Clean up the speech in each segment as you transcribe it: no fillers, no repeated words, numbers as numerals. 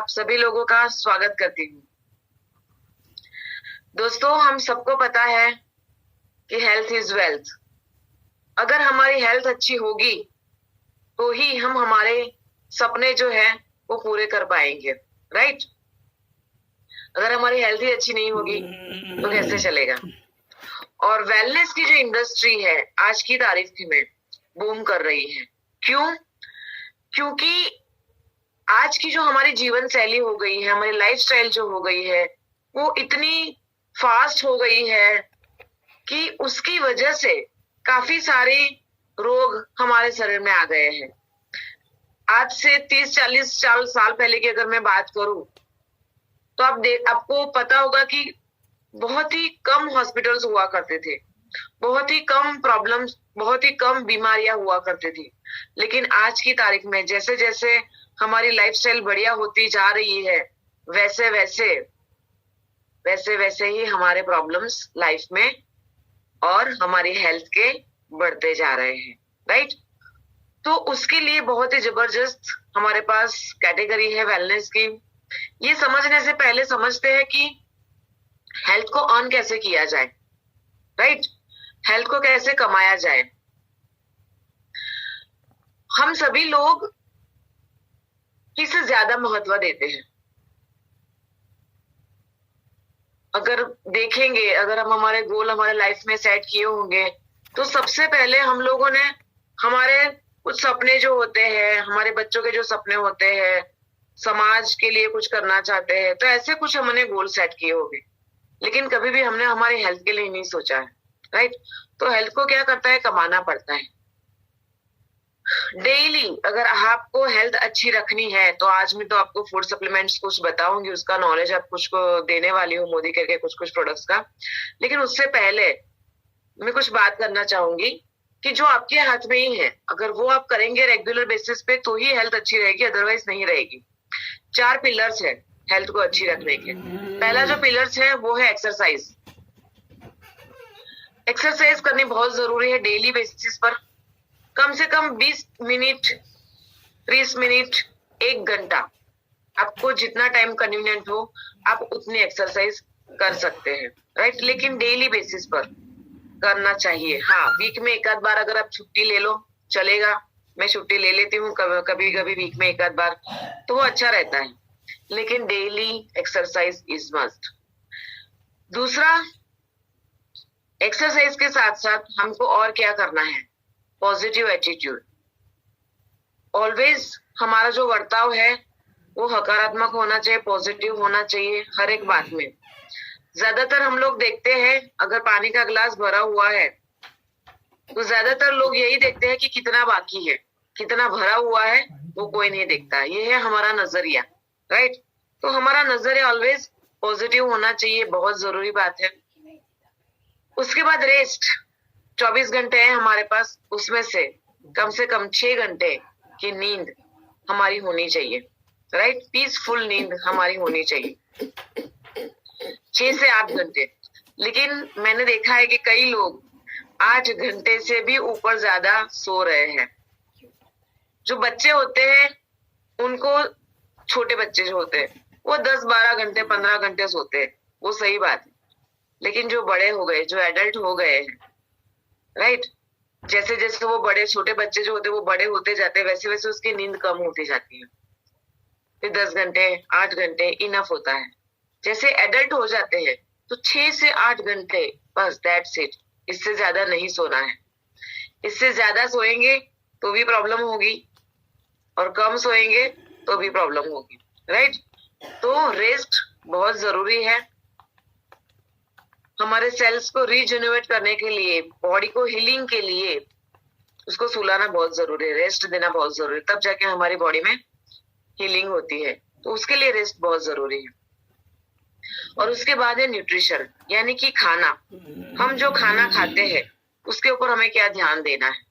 आप सभी लोगों का स्वागत करती हूँ। दोस्तों, हम सबको पता है कि हेल्थ इज वेल्थ। अगर हमारी हेल्थ अच्छी होगी तो ही हम हमारे सपने जो है वो पूरे कर पाएंगे, राइट। अगर हमारी हेल्थ ही अच्छी नहीं होगी तो कैसे चलेगा। और वेलनेस की जो इंडस्ट्री है आज की तारीख में बूम कर रही है। क्यों? क्योंकि आज की जो हमारी जीवन शैली हो गई है, हमारी लाइफस्टाइल जो हो गई है, वो इतनी फास्ट हो गई है कि उसकी वजह से काफी सारे रोग हमारे शरीर में आ गए हैं। आज से 30-40 साल पहले की अगर मैं बात करूं तो आपको पता होगा कि बहुत ही कम हॉस्पिटल्स हुआ करते थे, बहुत ही कम प्रॉब्लम्स, बहुत ही कम बीमारियां हुआ करती थी। लेकिन आज की तारीख में जैसे जैसे हमारी लाइफस्टाइल बढ़िया होती जा रही है, वैसे वैसे ही हमारे प्रॉब्लम्स लाइफ में और हमारी हेल्थ के बढ़ते जा रहे हैं, राइट। तो उसके लिए बहुत ही जबरदस्त हमारे पास कैटेगरी है वेलनेस की। ये समझने से पहले समझते हैं कि हेल्थ को अर्न कैसे किया जाए, राइट। हेल्थ को कैसे कमाया जाए। हम सभी लोग किसे ज्यादा महत्व देते हैं। अगर देखेंगे, अगर हम हमारे गोल हमारे लाइफ में सेट किए होंगे तो सबसे पहले हम लोगों ने हमारे कुछ सपने जो होते हैं, हमारे बच्चों के जो सपने होते हैं, समाज के लिए कुछ करना चाहते हैं, तो ऐसे कुछ हमने गोल सेट किए होंगे। लेकिन कभी भी हमने हमारी हेल्थ के लिए नहीं सोचा है, राइट। तो हेल्थ को क्या करता है, कमाना पड़ता है डेली। अगर आपको हेल्थ अच्छी रखनी है तो आज मैं तो आपको फूड सप्लीमेंट्स कुछ बताऊंगी, उसका नॉलेज आप कुछ को देने वाली हूँ, मोदी करके कुछ प्रोडक्ट्स का। लेकिन उससे पहले मैं कुछ बात करना चाहूंगी कि जो आपके हाथ में ही है, अगर वो आप करेंगे रेगुलर बेसिस पे तो ही हेल्थ अच्छी रहेगी, अदरवाइज नहीं रहेगी। 4 पिलर्स है हेल्थ को अच्छी रखने के। पहला जो पिलर्स है वो है एक्सरसाइज। एक्सरसाइज करनी बहुत जरूरी है डेली बेसिस पर। कम से कम 20 मिनट, 30 मिनट, 1 घंटा, आपको जितना टाइम कन्वीनियंट हो आप उतनी एक्सरसाइज कर सकते हैं, राइट। लेकिन डेली बेसिस पर करना चाहिए। हाँ, वीक में एक आध बार अगर आप छुट्टी ले लो चलेगा। मैं छुट्टी ले लेती हूँ कभी कभी वीक में एक आध बार, तो वो अच्छा रहता है। लेकिन डेली एक्सरसाइज इज मस्ट। दूसरा, एक्सरसाइज के साथ साथ हमको और क्या करना है, पॉजिटिव एटीट्यूड। ऑलवेज हमारा जो बर्ताव है वो सकारात्मक होना चाहिए, पॉजिटिव होना चाहिए हर एक बात में। ज्यादातर हम लोग देखते हैं अगर पानी का ग्लास भरा हुआ है तो ज्यादातर लोग यही देखते हैं कि कितना बाकी है, कितना भरा हुआ है वो कोई नहीं देखता। ये है हमारा नजरिया, राइट। तो हमारा नजरिया ऑलवेज पॉजिटिव होना चाहिए, बहुत जरूरी बात है। उसके बाद रेस्ट। 24 घंटे है हमारे पास, उसमें से कम 6 घंटे की नींद हमारी होनी चाहिए, राइट। पीसफुल नींद हमारी होनी चाहिए, 6 से 8 घंटे। लेकिन मैंने देखा है कि कई लोग 8 घंटे से भी ऊपर ज्यादा सो रहे हैं। जो बच्चे होते हैं उनको, छोटे बच्चे जो होते हैं वो 10-12 घंटे 15 घंटे सोते हैं, वो सही बात है। लेकिन जो बड़े हो गए, जो एडल्ट हो गए हैं, राइट, जैसे जैसे वो बड़े, छोटे बच्चे जो होते हैं वो बड़े होते जाते हैं, वैसे वैसे उसकी नींद कम होती जाती है। फिर 10 घंटे 8 घंटे इनफ होता है। जैसे एडल्ट हो जाते हैं तो 6 से 8 घंटे बस, दैट्स इट। इससे ज्यादा नहीं सोना है। इससे ज्यादा सोएंगे तो भी प्रॉब्लम होगी और कम सोएंगे तो भी प्रॉब्लम होगी, राइट। तो रेस्ट बहुत जरूरी है। हमारे सेल्स को रीजेन्युएट करने के लिए, बॉडी को हीलिंग के लिए उसको सुलाना बहुत जरूरी है, रेस्ट देना बहुत जरूरी है, तब जाके हमारी बॉडी में हीलिंग होती है। तो उसके लिए रेस्ट बहुत जरूरी है। और उसके बाद है न्यूट्रिशन, यानी कि खाना। हम जो खाना खाते हैं उसके ऊपर हमें क्या ध्यान देना है।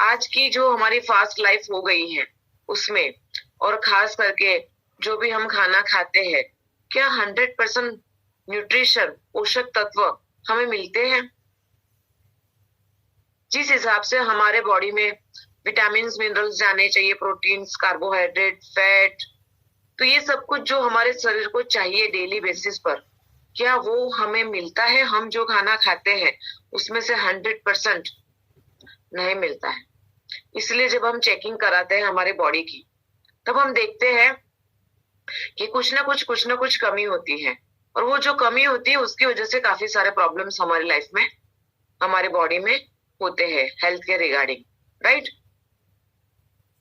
आज की जो हमारी फास्ट लाइफ हो गई है उसमें, और खास करके जो भी हम खाना खाते हैं, क्या 100% न्यूट्रिशन, पोषक तत्व हमें मिलते हैं। जिस हिसाब से हमारे बॉडी में विटामिन मिनरल्स जाने चाहिए, प्रोटीन्स, कार्बोहाइड्रेट, फैट, तो ये सब कुछ जो हमारे शरीर को चाहिए डेली बेसिस पर, क्या वो हमें मिलता है? हम जो खाना खाते हैं उसमें से 100% नहीं मिलता है। इसलिए जब हम चेकिंग कराते हैं हमारी बॉडी की, तब हम देखते हैं कि कुछ ना कुछ कमी होती है, और वो जो कमी होती है उसकी वजह से काफी सारे प्रॉब्लम्स हमारी लाइफ में, हमारे बॉडी में होते हैं हेल्थ के रिगार्डिंग, राइट।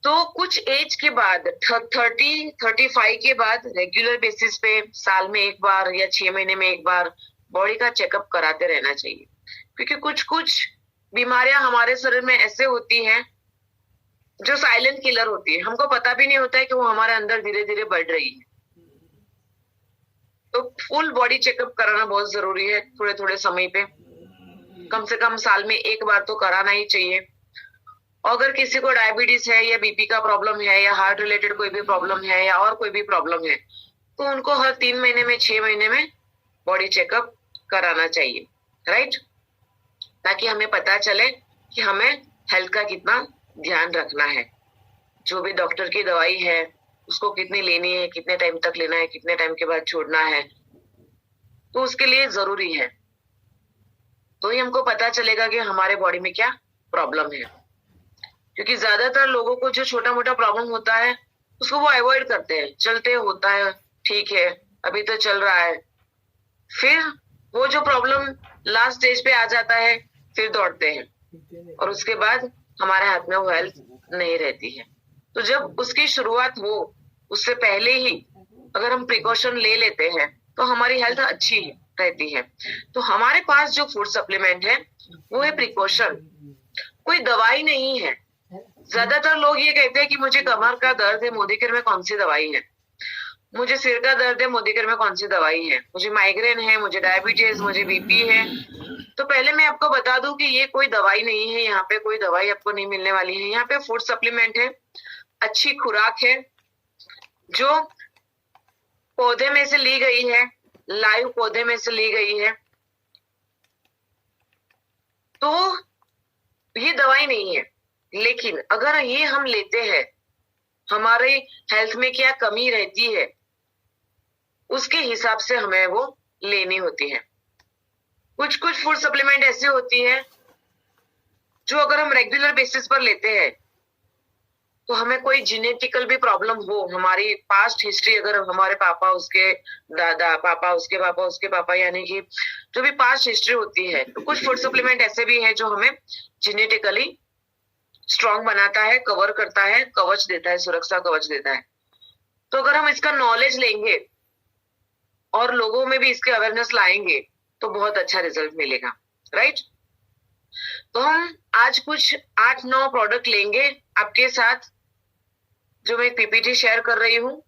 तो कुछ एज के बाद 35 के बाद रेगुलर बेसिस पे साल में एक बार या 6 महीने में एक बार बॉडी का चेकअप कराते रहना चाहिए, क्योंकि कुछ बीमारियां हमारे शरीर में ऐसे होती हैं जो साइलेंट किलर होती है, हमको पता भी नहीं होता है कि वो हमारे अंदर धीरे धीरे बढ़ रही है। तो फुल बॉडी चेकअप कराना बहुत जरूरी है, थोड़े थोड़े समय पे, कम से कम साल में एक बार तो कराना ही चाहिए। अगर किसी को डायबिटीज है या बीपी का प्रॉब्लम है या हार्ट रिलेटेड कोई भी प्रॉब्लम है या और कोई भी प्रॉब्लम है, तो उनको हर 3 महीने में 6 महीने में बॉडी चेकअप कराना चाहिए, राइट, ताकि हमें पता चले कि हमें हेल्थ का कितना ध्यान रखना है। जो भी डॉक्टर की दवाई है उसको कितनी लेनी है, कितने टाइम तक लेना है, कितने टाइम के बाद छोड़ना है, तो उसके लिए जरूरी है। तो ही हमको पता चलेगा कि हमारे बॉडी में क्या प्रॉब्लम है। क्योंकि ज्यादातर लोगों को जो छोटा मोटा प्रॉब्लम होता है उसको वो अवॉइड करते हैं, चलते होता है, ठीक है अभी तो चल रहा है, फिर वो जो प्रॉब्लम लास्ट स्टेज पे आ जाता है फिर दौड़ते हैं, और उसके बाद हमारे हाथ में वो हेल्थ नहीं रहती है। तो जब उसकी शुरुआत हो उससे पहले ही अगर हम प्रिकॉशन ले लेते हैं तो हमारी हेल्थ अच्छी रहती है। तो हमारे पास जो फूड सप्लीमेंट है वो है प्रिकॉशन, कोई दवाई नहीं है। ज्यादातर लोग ये कहते हैं कि मुझे कमर का दर्द है, मोदीकेयर में कौन सी दवाई है, मुझे सिर का दर्द है, मोदीकेयर में कौन सी दवाई है, मुझे माइग्रेन है, मुझे डायबिटीज, मुझे बीपी है। तो पहले मैं आपको बता दूं कि ये कोई दवाई नहीं है, यहाँ पे कोई दवाई आपको नहीं मिलने वाली है। यहाँ पे फूड सप्लीमेंट है, अच्छी खुराक है जो पौधे में से ली गई है, लाइव पौधे में से ली गई है। तो ये दवाई नहीं है, लेकिन अगर ये हम लेते हैं, हमारे हेल्थ में क्या कमी रहती है उसके हिसाब से हमें वो लेनी होती है। कुछ फूड सप्लीमेंट ऐसे होती है जो अगर हम रेगुलर बेसिस पर लेते हैं तो हमें कोई जेनेटिकल भी प्रॉब्लम हो, हमारी पास्ट हिस्ट्री, अगर हमारे पापा उसके दादा, पापा उसके पापा उसके पापा, यानी कि जो भी पास्ट हिस्ट्री होती है, तो कुछ फूड सप्लीमेंट ऐसे भी है जो हमें जेनेटिकली स्ट्रॉन्ग बनाता है, कवर करता है, कवच देता है, सुरक्षा कवच देता है। तो अगर हम इसका नॉलेज लेंगे और लोगों में भी इसके अवेयरनेस लाएंगे तो बहुत अच्छा रिजल्ट मिलेगा, राइट। तो हम आज कुछ 8-9 प्रोडक्ट लेंगे आपके साथ, जो मैं पीपीटी शेयर कर रही हूँ।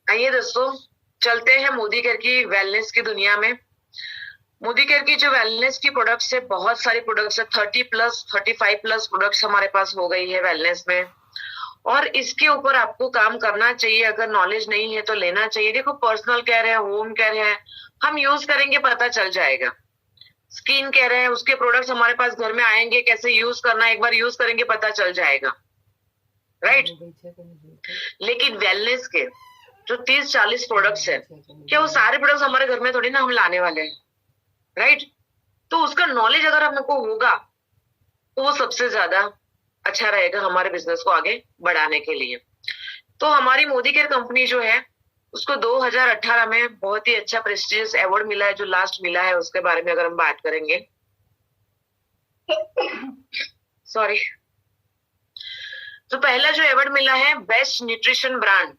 आइए दोस्तों, चलते हैं मोदीकेयर की वेलनेस की दुनिया में। मोदीकेयर की जो वेलनेस की प्रोडक्ट्स है, बहुत सारी प्रोडक्ट्स है, 35+ प्रोडक्ट्स हमारे पास हो गई है वेलनेस में, और इसके ऊपर आपको काम करना चाहिए। अगर नॉलेज नहीं है तो लेना चाहिए। देखो, पर्सनल केयर है, होम केयर है, हम यूज करेंगे पता चल जाएगा। स्किन केयर है, उसके प्रोडक्ट्स हमारे पास घर में आएंगे, कैसे यूज करना है एक बार यूज करेंगे पता चल जाएगा, राइट। लेकिन वेलनेस के जो 30-40 प्रोडक्ट्स है, क्या वो सारे प्रोडक्ट्स हमारे घर में थोड़ी ना हम लाने वाले हैं, राइट। तो उसका नॉलेज अगर हमको होगा तो वो सबसे ज्यादा अच्छा रहेगा हमारे बिजनेस को आगे बढ़ाने के लिए। तो हमारी मोदीकेयर कंपनी जो है उसको 2018 में बहुत ही अच्छा प्रेस्टिजियस अवार्ड मिला है, जो लास्ट मिला है उसके बारे में अगर हम बात करेंगे। सॉरी। तो पहला जो अवार्ड मिला है बेस्ट न्यूट्रिशन ब्रांड।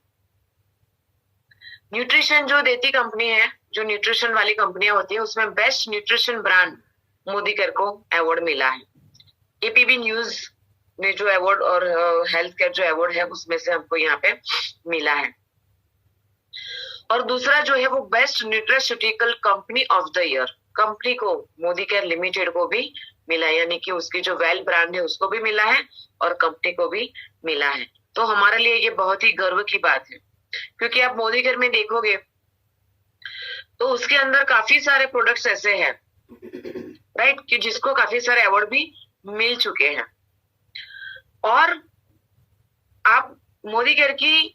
न्यूट्रिशन जो देती कंपनी है, जो न्यूट्रिशन वाली कंपनियां होती है, उसमें बेस्ट न्यूट्रिशन ब्रांड मोदीकेयर को अवार्ड मिला है। एपीबी न्यूज ने जो अवार्ड और हेल्थ केयर जो अवार्ड है उसमें से हमको यहाँ पे मिला है। और दूसरा जो है वो best nutraceutical company of the year, company को मोदी केयर लिमिटेड को भी मिला है, यानी कि उसकी जो वेल ब्रांड है उसको भी मिला है और कंपनी को भी मिला है। तो हमारे लिए ये बहुत ही गर्व की बात है, क्योंकि आप मोदी केयर में देखोगे तो उसके अंदर काफी सारे प्रोडक्ट्स ऐसे हैं, राइट, कि जिसको काफी सारे अवार्ड भी मिल चुके हैं। और आप मोदी केयर की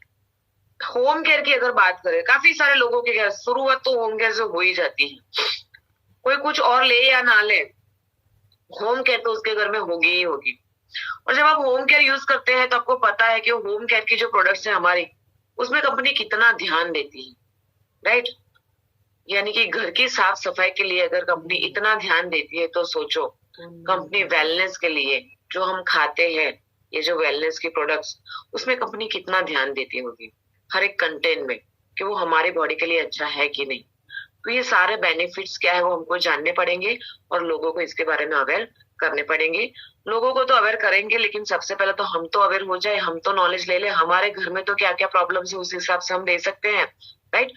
होम केयर की अगर बात करें, काफी सारे लोगों के घर शुरुआत तो होम केयर से हो ही जाती है, कोई कुछ और ले या ना ले, होम केयर तो उसके घर में होगी ही होगी। और जब आप होम केयर यूज करते हैं तो आपको पता है कि होम केयर की जो प्रोडक्ट्स है हमारी, उसमें कंपनी कितना ध्यान देती है, राइट। यानी कि घर की साफ सफाई के लिए अगर कंपनी इतना ध्यान देती है तो सोचो कंपनी वेलनेस के लिए जो हम खाते हैं, ये जो वेलनेस की प्रोडक्ट्स, उसमें कंपनी कितना ध्यान देती होगी हर एक कंटेंट में, कि वो हमारी बॉडी के लिए अच्छा है कि नहीं। तो ये सारे बेनिफिट्स क्या है वो हमको जानने पड़ेंगे और लोगों को इसके बारे में अवेयर करने पड़ेंगे। लोगों को तो अवेयर करेंगे, लेकिन सबसे पहले तो हम तो अवेयर हो जाए, हम तो नॉलेज ले ले, हमारे घर में तो क्या क्या प्रॉब्लम्स है उस हिसाब से हम दे सकते हैं, राइट।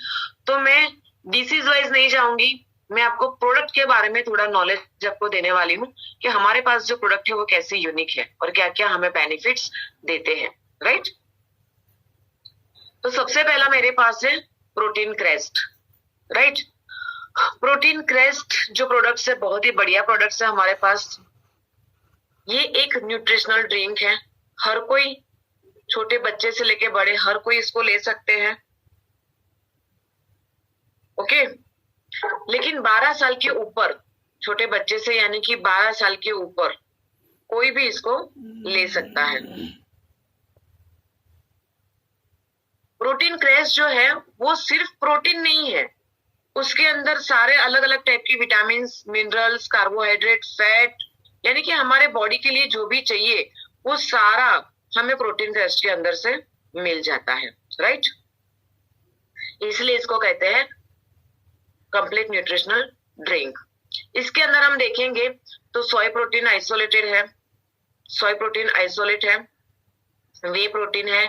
तो मैं डिसीज वाइज नहीं जाऊंगी, मैं आपको प्रोडक्ट के बारे में थोड़ा नॉलेज आपको देने वाली हूँ कि हमारे पास जो प्रोडक्ट है वो कैसे यूनिक है और क्या क्या हमें बेनिफिट्स देते हैं, राइट। तो सबसे पहला मेरे पास है protein crest, right. Protein crest जो प्रोडक्ट्स है बहुत ही बढ़िया प्रोडक्ट्स है हमारे पास। ये एक न्यूट्रिशनल ड्रिंक है, हर कोई, छोटे बच्चे से लेके बड़े, हर कोई इसको ले सकते हैं, ओके। लेकिन 12 साल के ऊपर, छोटे बच्चे से यानी कि 12 साल के ऊपर कोई भी इसको ले सकता है। प्रोटीन क्रेस्ट जो है वो सिर्फ प्रोटीन नहीं है, उसके अंदर सारे अलग अलग टाइप की विटामिन, मिनरल्स, कार्बोहाइड्रेट, फैट, यानी कि हमारे बॉडी के लिए जो भी चाहिए वो सारा हमें प्रोटीन क्रेस्ट के अंदर से मिल जाता है, राइट। इसलिए इसको कहते हैं कंप्लीट न्यूट्रिशनल ड्रिंक। इसके अंदर हम देखेंगे तो सोय प्रोटीन आइसोलेटेड है, सोय प्रोटीन आइसोलेट है, वे प्रोटीन है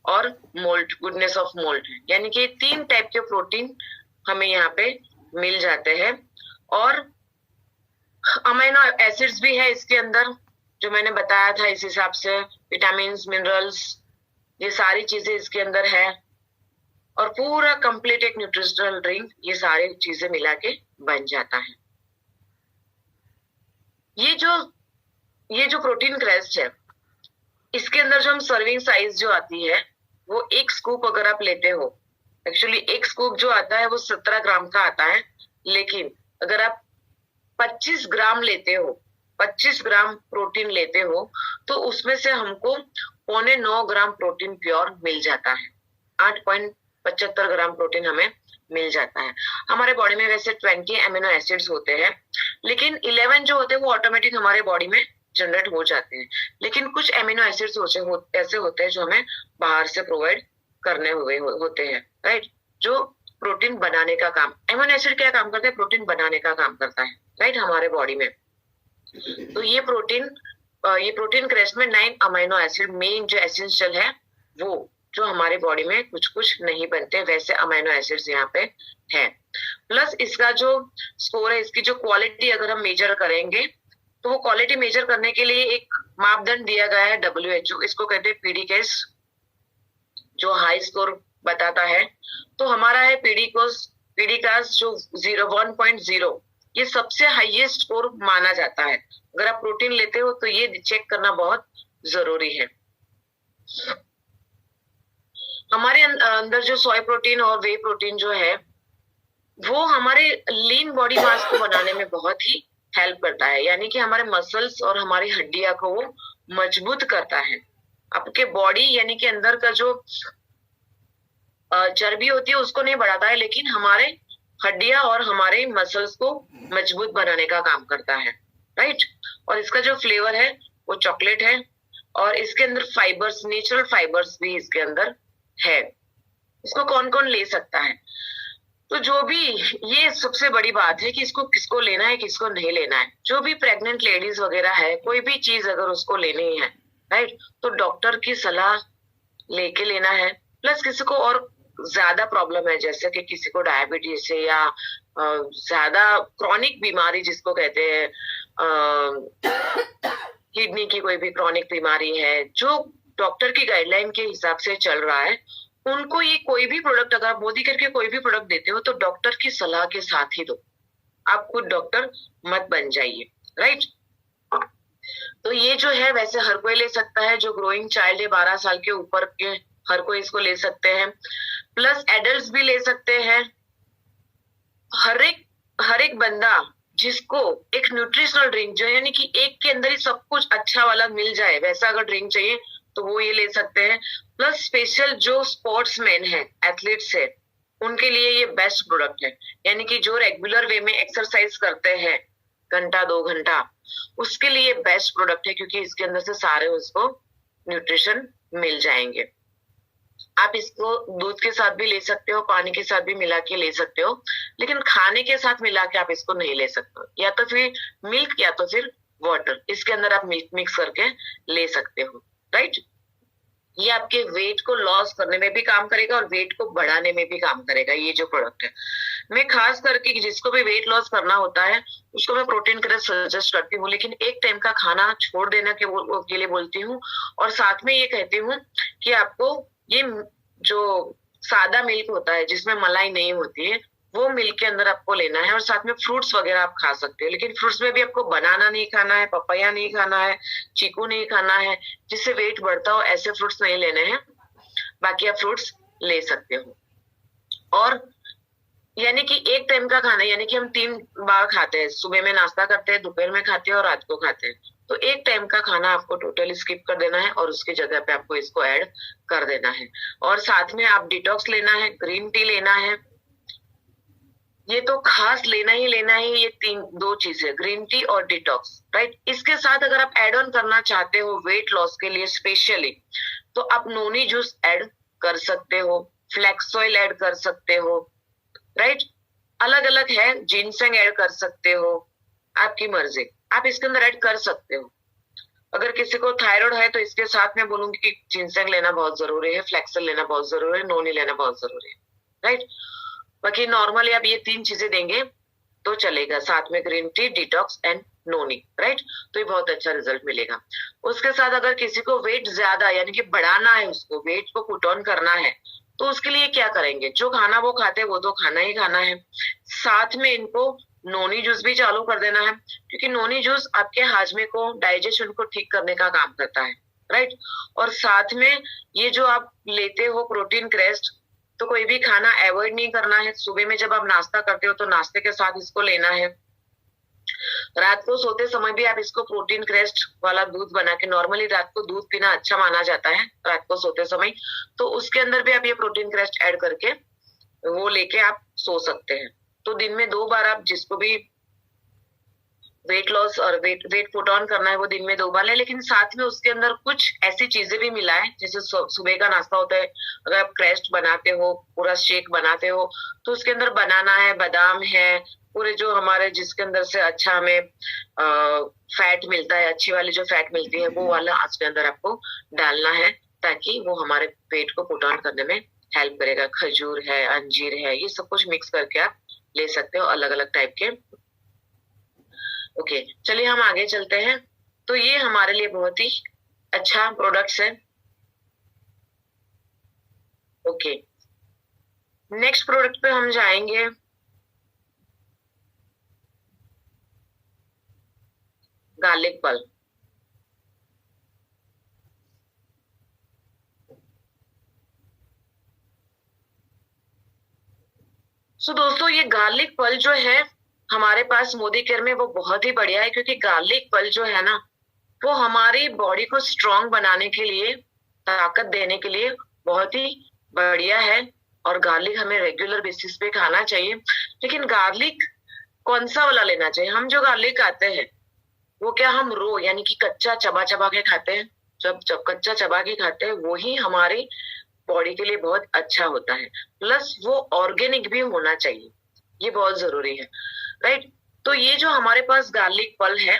और मोल्ट, गुडनेस ऑफ मोल्ट है, यानी कि 3 टाइप के प्रोटीन हमें यहाँ पे मिल जाते हैं। और अमीनो एसिड्स भी है इसके अंदर, जो मैंने बताया था, इस हिसाब से विटामिन, मिनरल्स, ये सारी चीजें इसके अंदर है। और पूरा कंप्लीट एक न्यूट्रिशनल ड्रिंक ये सारी चीजें मिला के बन जाता है। ये जो प्रोटीन क्रेस्ट है, इसके अंदर जो हम सर्विंग साइज जो आती है वो 1 स्कूप अगर आप लेते हो, एक्चुअली 1 स्कूप जो आता है वो 17 ग्राम का आता है, लेकिन अगर आप 25 ग्राम लेते हो, 25 ग्राम प्रोटीन लेते हो, तो उसमें से हमको 8.25 ग्राम प्रोटीन प्योर मिल जाता है, 8.75 ग्राम प्रोटीन हमें मिल जाता है। हमारे बॉडी में वैसे 20 अमीनो एसिड्स होते हैं, लेकिन 11 जो होते हैं वो ऑटोमेटिक हमारे बॉडी में जनरेट हो जाते हैं, लेकिन कुछ अमीनो एसिड्स ऐसे होते हैं जो हमें बाहर से प्रोवाइड करने हुए होते हैं, राइट, जो प्रोटीन बनाने का काम, अमीनो एसिड क्या काम करते हैं, प्रोटीन बनाने का काम करता है, राइट, हमारे बॉडी में। तो ये प्रोटीन क्रेस्ट में 9 अमीनो एसिड मेन जो एसेंशियल है, वो जो हमारे बॉडी में कुछ कुछ नहीं बनते वैसे अमीनो एसिड्स यहाँ पे है। प्लस इसका जो स्कोर है, इसकी जो क्वालिटी अगर हम मेजर करेंगे तो वो क्वालिटी मेजर करने के लिए एक मापदंड दिया गया है WHO, इसको कहते हैं पीडीकेस, जो हाई स्कोर बताता है। तो हमारा है पीडीकास जो 1.0, ये सबसे हाईएस्ट स्कोर माना जाता है। अगर आप प्रोटीन लेते हो तो ये चेक करना बहुत जरूरी है। हमारे अंदर जो सोय प्रोटीन और वे प्रोटीन जो है वो हमारे लीन बॉडी मास को बनाने में बहुत ही हेल्प करता है, यानी कि हमारे मसल्स और हमारी हड्डियां को वो मजबूत करता है। आपके बॉडी यानी कि अंदर का जो चर्बी होती है उसको नहीं बढ़ाता है, लेकिन हमारे हड्डियां और हमारे मसल्स को मजबूत बनाने का काम करता है, राइट। और इसका जो फ्लेवर है वो चॉकलेट है, और इसके अंदर फाइबर्स, नेचुरल फाइबर्स भी इसके अंदर है। इसको कौन कौन ले सकता है, तो जो भी, ये सबसे बड़ी बात है कि इसको किसको लेना है किसको नहीं लेना है। जो भी प्रेग्नेंट लेडीज वगैरह है, कोई भी चीज अगर उसको लेनी है, राइट, तो डॉक्टर की सलाह लेके लेना है। प्लस किसी को और ज्यादा प्रॉब्लम है, जैसे कि किसी को डायबिटीज है या ज्यादा क्रॉनिक बीमारी जिसको कहते हैं, किडनी की कोई भी क्रॉनिक बीमारी है, जो डॉक्टर की गाइडलाइन के हिसाब से चल रहा है, उनको ये कोई भी प्रोडक्ट अगर आप मोदी करके कोई भी प्रोडक्ट देते हो तो डॉक्टर की सलाह के साथ ही दो, आप खुद डॉक्टर मत बन जाइए, राइट। तो ये जो है वैसे हर कोई ले सकता है, जो ग्रोइंग चाइल्ड है 12 साल के ऊपर के हर कोई इसको ले सकते हैं, प्लस एडल्ट भी ले सकते हैं। हर एक बंदा जिसको एक न्यूट्रिशनल ड्रिंक जो यानी कि एक के अंदर ही सब कुछ अच्छा वाला मिल जाए वैसा अगर ड्रिंक चाहिए तो वो ये ले सकते हैं। प्लस स्पेशल जो स्पोर्ट्समैन है, एथलीट्स है, उनके लिए ये बेस्ट प्रोडक्ट है, यानी कि जो रेगुलर वे में एक्सरसाइज करते हैं घंटा 2 घंटा, उसके लिए बेस्ट प्रोडक्ट है, क्योंकि इसके अंदर से सारे उसको न्यूट्रिशन मिल जाएंगे। आप इसको दूध के साथ भी ले सकते हो, पानी के साथ भी मिला के ले सकते हो, लेकिन खाने के साथ मिला के आप इसको नहीं ले सकते हो, या तो फिर मिल्क या तो फिर वाटर, इसके अंदर आप मिल्क मिक्स करके ले सकते हो, राइट। ये आपके वेट को लॉस करने में भी काम करेगा और वेट को बढ़ाने में भी काम करेगा ये जो प्रोडक्ट है। मैं खास करके जिसको भी वेट लॉस करना होता है उसको मैं प्रोटीन क्रश सजेस्ट करती हूँ, लेकिन एक टाइम का खाना छोड़ देना के लिए बोलती हूँ, और साथ में ये कहती हूँ कि आपको ये जो सादा मिल्क होता है जिसमें मलाई नहीं होती है वो मिल्क के अंदर आपको लेना है, और साथ में फ्रूट्स वगैरह आप खा सकते हो, लेकिन फ्रूट्स में भी आपको बनाना नहीं खाना है, पपाया नहीं खाना है, चीकू नहीं खाना है, जिससे वेट बढ़ता हो ऐसे फ्रूट्स नहीं लेने हैं, बाकी आप फ्रूट्स ले सकते हो। और यानी कि एक टाइम का खाना, यानी कि हम 3 बार खाते हैं, सुबह में नाश्ता करते हैं, दोपहर में खाते हैं और रात को खाते हैं, तो एक टाइम का खाना आपको टोटली स्किप कर देना है और उसकी जगह पे आपको इसको ऐड कर देना है। और साथ में आप डिटॉक्स लेना है, ग्रीन टी लेना है, ये तो खास लेना ही लेना है, ये 2 चीजें, ग्रीन टी और डिटॉक्स, राइट। इसके साथ अगर आप एड ऑन करना चाहते हो वेट लॉस के लिए स्पेशली, तो आप नोनी जूस ऐड कर सकते हो, फ्लैक्स ऑयल ऐड कर सकते हो, राइट। अलग अलग है, जिनसेंग ऐड कर सकते हो, आपकी मर्जी, आप इसके अंदर ऐड कर सकते हो। अगर किसी को थायराइड है तो इसके साथ में बोलूंगी कि जिनसेंग लेना बहुत जरूरी है, फ्लैक्सल लेना बहुत जरूरी है, नोनी लेना बहुत जरूरी है, राइट। बाकी नॉर्मली आप ये 3 चीजें देंगे तो चलेगा, साथ में green tea, detox and noni, right. तो ये बहुत अच्छा रिजल्ट मिलेगा। उसके साथ अगर किसी को वेट ज्यादा यानी कि बढ़ाना है, उसको वेट को पुट ऑन करना है, तो उसके लिए क्या करेंगे, जो खाना वो खाते हैं वो तो खाना ही खाना है, साथ में इनको नोनी जूस भी चालू कर देना है, क्योंकि नोनी जूस आपके हाजमे को, डाइजेशन को ठीक करने का काम करता है, राइट। और साथ में ये जो आप लेते हो प्रोटीन क्रेस्ट, तो कोई भी खाना अवॉइड नहीं करना है। सुबह में जब आप नाश्ता करते हो तो नाश्ते के साथ इसको लेना है, रात को सोते समय भी आप इसको प्रोटीन क्रेस्ट वाला दूध बना के, नॉर्मली रात को दूध पीना अच्छा माना जाता है रात को सोते समय, तो उसके अंदर भी आप ये प्रोटीन क्रेस्ट ऐड करके वो लेके आप सो सकते हैं। तो दिन में 2 बार आप जिसको भी वेट लॉस और वेट पुट ऑन करना है वो दिन में 2 बार ले, लेकिन साथ में उसके अंदर कुछ ऐसी चीजें भी मिलाएं, जैसे सुबह का नाश्ता होता है, अगर आप क्रेस्ट बनाते हो, पूरा शेक बनाते हो, तो उसके अंदर बनाना है, बादाम है, पूरे जो हमारे जिसके अंदर से अच्छा हमें फैट मिलता है, अच्छी वाली जो फैट मिलती है वो वाला उसके अंदर आपको डालना है, ताकि वो हमारे पेट को पुट ऑन करने में हेल्प करेगा। खजूर है, अंजीर है, ये सब कुछ मिक्स करके आप ले सकते हो, अलग अलग टाइप के। ओके, चलिए हम आगे चलते हैं। तो ये हमारे लिए बहुत ही अच्छा प्रोडक्ट्स है। ओके, नेक्स्ट प्रोडक्ट पे हम जाएंगे, गार्लिक पल्प। सो दोस्तों, ये गार्लिक पल्प जो है हमारे पास मोदी केयर में वो बहुत ही बढ़िया है, क्योंकि गार्लिक पल्प जो है ना वो हमारी बॉडी को स्ट्रांग बनाने के लिए, ताकत देने के लिए बहुत ही बढ़िया है, और गार्लिक हमें रेगुलर बेसिस पे खाना चाहिए। लेकिन गार्लिक कौन सा वाला लेना चाहिए? हम जो गार्लिक खाते हैं वो क्या हम रो यानी कि कच्चा चबा चबा के खाते हैं? जब कच्चा चबा के खाते हैं वो ही हमारी बॉडी के लिए बहुत अच्छा होता है, प्लस वो ऑर्गेनिक भी होना चाहिए, ये बहुत जरूरी है, राइट। तो ये जो हमारे पास गार्लिक पल्प है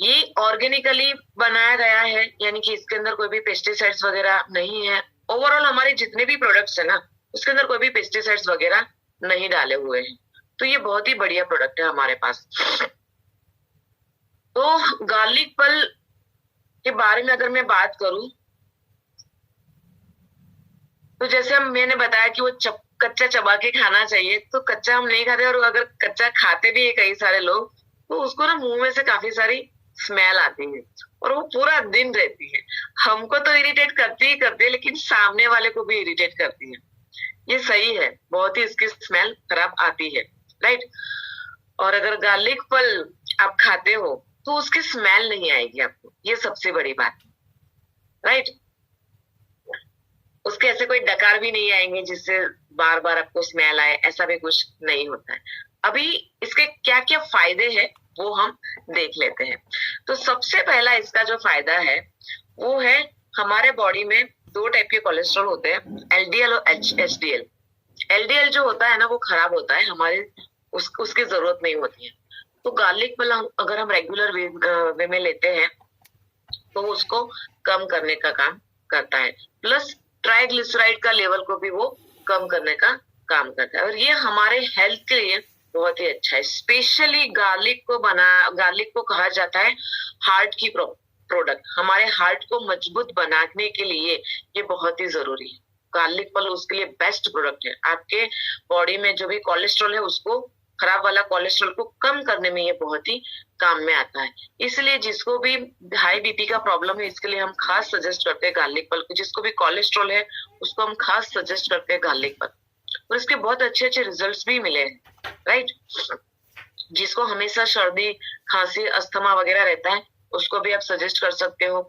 ये ऑर्गेनिकली बनाया गया है, यानी कि इसके अंदर कोई भी पेस्टिसाइड्स वगैरह नहीं है, ओवरऑल हमारे जितने भी प्रोडक्ट्स है ना, उसके अंदर कोई भी पेस्टिसाइड्स वगैरह नहीं डाले हुए हैं। तो ये बहुत ही बढ़िया प्रोडक्ट है हमारे पास। तो गार्लिक पल के बारे में अगर मैं बात करूं, तो जैसे मैंने बताया कि वो कच्चा चबा के खाना चाहिए, तो कच्चा हम नहीं खाते, और अगर कच्चा खाते भी है कई सारे लोग, तो उसको ना मुंह में से काफी सारी स्मेल आती है और वो पूरा दिन रहती है। हमको तो इरिटेट करती ही करती है, लेकिन सामने वाले को भी इरिटेट करती है। ये सही है, बहुत ही इसकी स्मेल खराब आती है, राइट। और अगर गार्लिक फल आप खाते हो तो उसकी स्मेल नहीं आएगी आपको, ये सबसे बड़ी बात, राइट। उसके ऐसे कोई डकार भी नहीं आएंगे जिससे बार बार आपको स्मेल आए, ऐसा भी कुछ नहीं होता है। अभी इसके क्या क्या फायदे हैं वो हम देख लेते हैं। तो सबसे पहला इसका जो फायदा है वो है, हमारे बॉडी में दो टाइप के कोलेस्ट्रॉल होते हैं, एलडीएल और एचडीएल। एलडीएल जो होता है ना वो खराब होता है, हमारे उसकी जरूरत नहीं होती है। तो गार्लिक मतलब अगर हम रेगुलर वे में लेते हैं तो उसको कम करने का काम करता है, प्लस ट्राइग्लिसराइड का लेवल को भी वो कम करने का काम करता है, और ये हमारे हेल्थ के लिए बहुत ही अच्छा है। स्पेशली गार्लिक को कहा जाता है हार्ट की प्रोडक्ट। हमारे हार्ट को मजबूत बनाने के लिए ये बहुत ही जरूरी है। गार्लिक पल उसके लिए बेस्ट प्रोडक्ट है। आपके बॉडी में जो भी कोलेस्ट्रॉल है उसको, खराब वाला कोलेस्ट्रॉल को कम करने में ये बहुत ही काम में आता है। इसलिए जिसको भी हाई बीपी का प्रॉब्लम है, इसके लिए हम खास सजेस्ट करते हैं गार्लिक पल को। जिसको भी कोलेस्ट्रॉल है उसको हम खास सजेस्ट करते हैं गार्लिक पल, और इसके बहुत अच्छे अच्छे रिजल्ट्स भी मिले हैं, राइट। जिसको हमेशा सर्दी खांसी अस्थमा वगैरह रहता है उसको भी आप सजेस्ट कर सकते हो।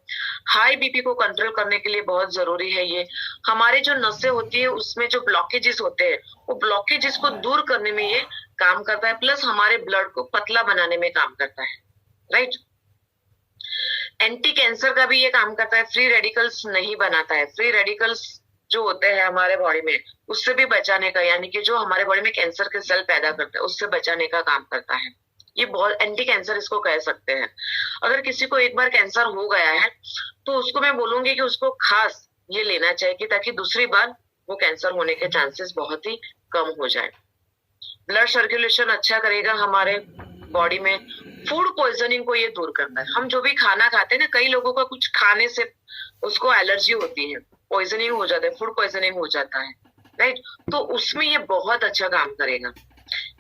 हाई बीपी को कंट्रोल करने के लिए बहुत जरूरी है ये। हमारे जो नसें होती है उसमें जो ब्लॉकेजेस होते हैं, वो ब्लॉकेजेस को दूर करने में ये काम करता है, प्लस हमारे ब्लड को पतला बनाने में काम करता है, राइट। एंटी कैंसर का भी ये काम करता है, फ्री रेडिकल्स नहीं बनाता है। फ्री रेडिकल्स जो होते हैं हमारे बॉडी में, उससे भी बचाने का, यानी कि जो हमारे बॉडी में कैंसर के सेल पैदा करते हैं उससे बचाने का काम करता है। ये बहुत एंटी कैंसर इसको कह सकते हैं। अगर किसी को एक बार कैंसर हो गया है तो उसको मैं बोलूंगी कि उसको खास ये लेना चाहिए कि ताकि दूसरी बार वो कैंसर होने के चांसेस बहुत ही कम हो जाए। ब्लड सर्कुलेशन अच्छा करेगा हमारे बॉडी में। फूड पॉइजनिंग को ये दूर करता है। हम जो भी खाना खाते हैं ना, कई लोगों का कुछ खाने से उसको एलर्जी होती है, पॉइजनिंग हो जाता है, फूड पॉइजनिंग हो जाता है, राइट। तो उसमें ये बहुत अच्छा काम करेगा।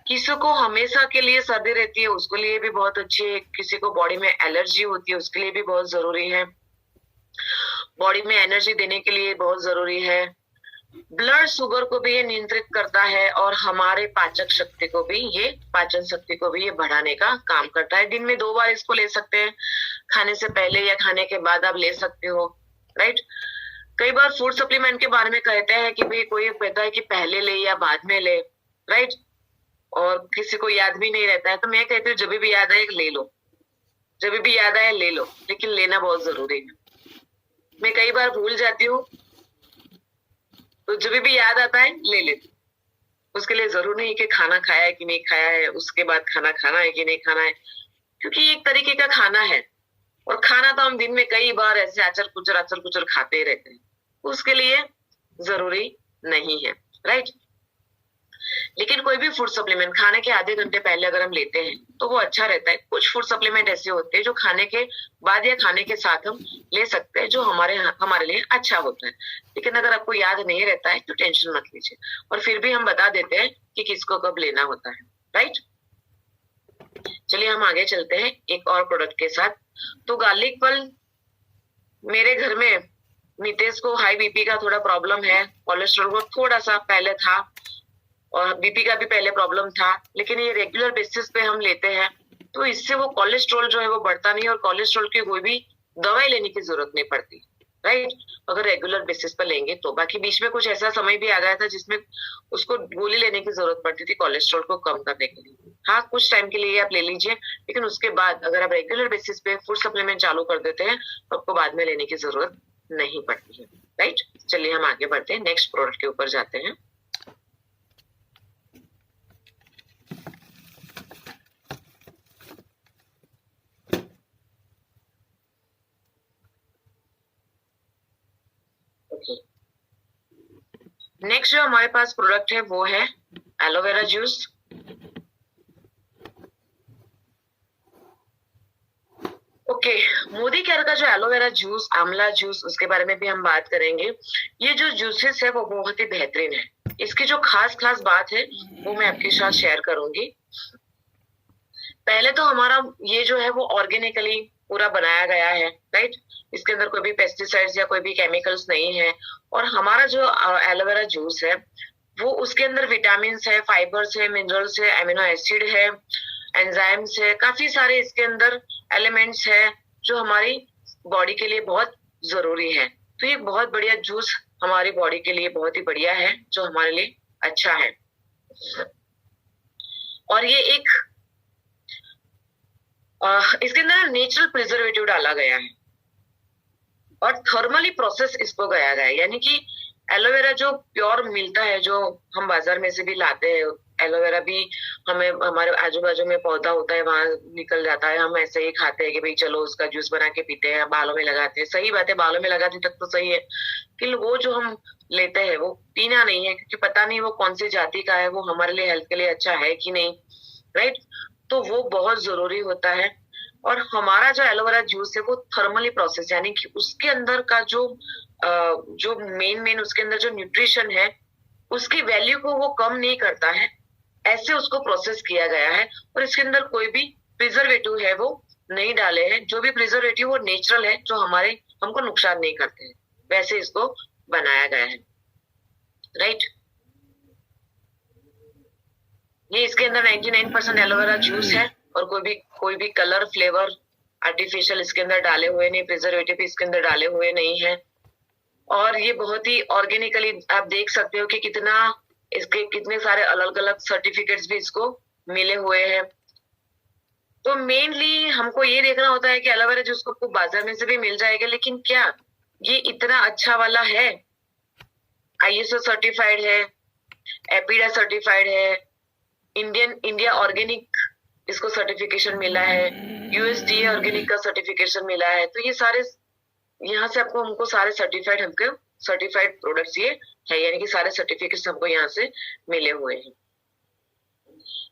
किसी को हमेशा के लिए सर्दी रहती है उसके लिए भी बहुत अच्छी है। किसी को बॉडी में एलर्जी होती है उसके लिए भी बहुत जरूरी है। बॉडी में एनर्जी देने के लिए बहुत जरूरी है। ब्लड शुगर को भी ये नियंत्रित करता है, और हमारे पाचन शक्ति को भी ये बढ़ाने का काम करता है। दिन में 2 बार इसको ले सकते हैं, खाने से पहले या खाने के बाद आप ले सकते हो, राइट। कई बार फूड सप्लीमेंट के बारे में कहते हैं कि भाई कोई कहता है कि पहले ले या बाद में ले, राइट, और किसी को याद भी नहीं रहता है। तो मैं कहती हूँ जब भी याद आए ले लो, जब भी याद आए ले लो, लेकिन लेना बहुत जरूरी है। मैं कई बार भूल जाती हूँ, तो जब भी याद आता है ले लेती। उसके लिए जरूर नहीं कि खाना खाया है कि नहीं खाया है, उसके बाद खाना खाना है कि नहीं खाना है, क्योंकि एक तरीके का खाना है। और खाना तो हम दिन में कई बार ऐसे आचर कुचर खाते ही रहते हैं, उसके लिए जरूरी नहीं है, राइट। लेकिन कोई भी फूड सप्लीमेंट खाने के आधे घंटे पहले अगर हम लेते हैं तो वो अच्छा रहता है। कुछ फूड सप्लीमेंट ऐसे होते हैं जो खाने के बाद या खाने के साथ हम ले सकते हैं, जो हमारे लिए अच्छा होता है। लेकिन अगर आपको याद नहीं रहता है तो टेंशन मत लीजिए, और फिर भी हम बता देते हैं कि किसको कब लेना होता है, राइट। चलिए हम आगे चलते हैं एक और प्रोडक्ट के साथ। तो गार्लिक पल, मेरे घर में नितेश को हाई बीपी का थोड़ा प्रॉब्लम है, कोलेस्ट्रॉल को थोड़ा सा पहले था, और बीपी का भी पहले प्रॉब्लम था, लेकिन ये रेगुलर बेसिस पे हम लेते हैं तो इससे वो कोलेस्ट्रॉल जो है वो बढ़ता नहीं, और कोलेस्ट्रॉल की कोई भी दवाई लेने की जरूरत नहीं पड़ती, राइट। अगर रेगुलर बेसिस पर लेंगे तो। बाकी बीच में कुछ ऐसा समय भी आ गया था जिसमें उसको गोली लेने की जरूरत पड़ती थी कोलेस्ट्रॉल को कम करने के लिए। हाँ, कुछ टाइम के लिए आप ले लीजिए, लेकिन उसके बाद अगर आप रेगुलर बेसिस पे फूड सप्लीमेंट चालू कर देते हैं तो आपको बाद में लेने की जरूरत नहीं पड़ती है, राइट। चलिए हम आगे बढ़ते हैं, नेक्स्ट प्रोडक्ट के ऊपर जाते हैं। नेक्स्ट जो हमारे पास प्रोडक्ट है वो है aloe vera juice. Okay, Modi care का जो एलोवेरा जूस, आंवला जूस, उसके बारे में भी हम बात करेंगे। ये जो जूसेस है वो बहुत ही बेहतरीन है। इसकी जो खास बात है वो मैं आपके साथ शेयर करूंगी। पहले तो हमारा ये जो है वो ऑर्गेनिकली पूरा बनाया गया है, राइट। इसके अंदर कोई भी पेस्टिसाइड्स या कोई भी केमिकल्स नहीं है। और हमारा जो एलोवेरा जूस है वो उसके अंदर विटामिन है, फाइबर्स है, मिनरल्स है, एमिनो एसिड है, एंजाइम्स है, काफी सारे इसके अंदर एलिमेंट्स है जो हमारी बॉडी के लिए बहुत जरूरी है। तो ये बहुत बढ़िया जूस हमारी बॉडी के लिए बहुत ही बढ़िया है, जो हमारे लिए अच्छा है। और ये एक इसके अंदर नेचुरल प्रिजर्वेटिव डाला गया है और थर्मली प्रोसेस इसको गया गया है। यानी कि एलोवेरा जो प्योर मिलता है, जो हम बाजार में से भी लाते हैं, एलोवेरा भी हमें हमारे आजू बाजू में पौधा होता है वहां निकल जाता है, हम ऐसे ही खाते हैं कि भाई चलो उसका जूस बना के पीते हैं, बालों में लगाते हैं। सही बात है, बालों में लगाते तक तो सही है, कि वो जो हम लेते हैं वो पीना नहीं है, क्योंकि पता नहीं वो कौन सी जाति का है, वो हमारे लिए हेल्थ के लिए अच्छा है कि नहीं, राइट। तो वो बहुत जरूरी होता है। और हमारा जो एलोवेरा जूस है वो थर्मली प्रोसेस, यानी कि उसके अंदर का जो मेन उसके अंदर जो न्यूट्रिशन है उसकी वैल्यू को वो कम नहीं करता है, ऐसे उसको प्रोसेस किया गया है। और इसके अंदर कोई भी प्रिजर्वेटिव है वो नहीं डाले हैं। जो भी प्रिजर्वेटिव वो नेचुरल है, जो हमको नुकसान नहीं करते हैं, वैसे इसको बनाया गया है, राइट। ये इसके अंदर 99% एलोवेरा जूस है और कोई भी कलर, फ्लेवर, आर्टिफिशियल इसके अंदर डाले हुए नहीं, प्रिजर्वेटिव इसके अंदर डाले हुए नहीं है। और ये बहुत ही ऑर्गेनिकली आप देख सकते हो कि कितने सारे अलग अलग सर्टिफिकेट्स भी इसको मिले हुए हैं। तो मेनली हमको ये देखना होता है कि एलोवेरा जूस को आपको बाजार में से भी मिल जाएगा, लेकिन क्या ये इतना अच्छा वाला है? ISO सर्टिफाइड है, एपिडा सर्टिफाइड है, इंडिया ऑर्गेनिक इसको सर्टिफिकेशन मिला है, USDA ऑर्गेनिक का सर्टिफिकेशन मिला है। तो ये सारे यहाँ से हमको सारे सर्टिफाइड प्रोडक्ट्स ये है, यानी कि सारे सर्टिफिकेट्स हमको यहाँ से मिले हुए हैं।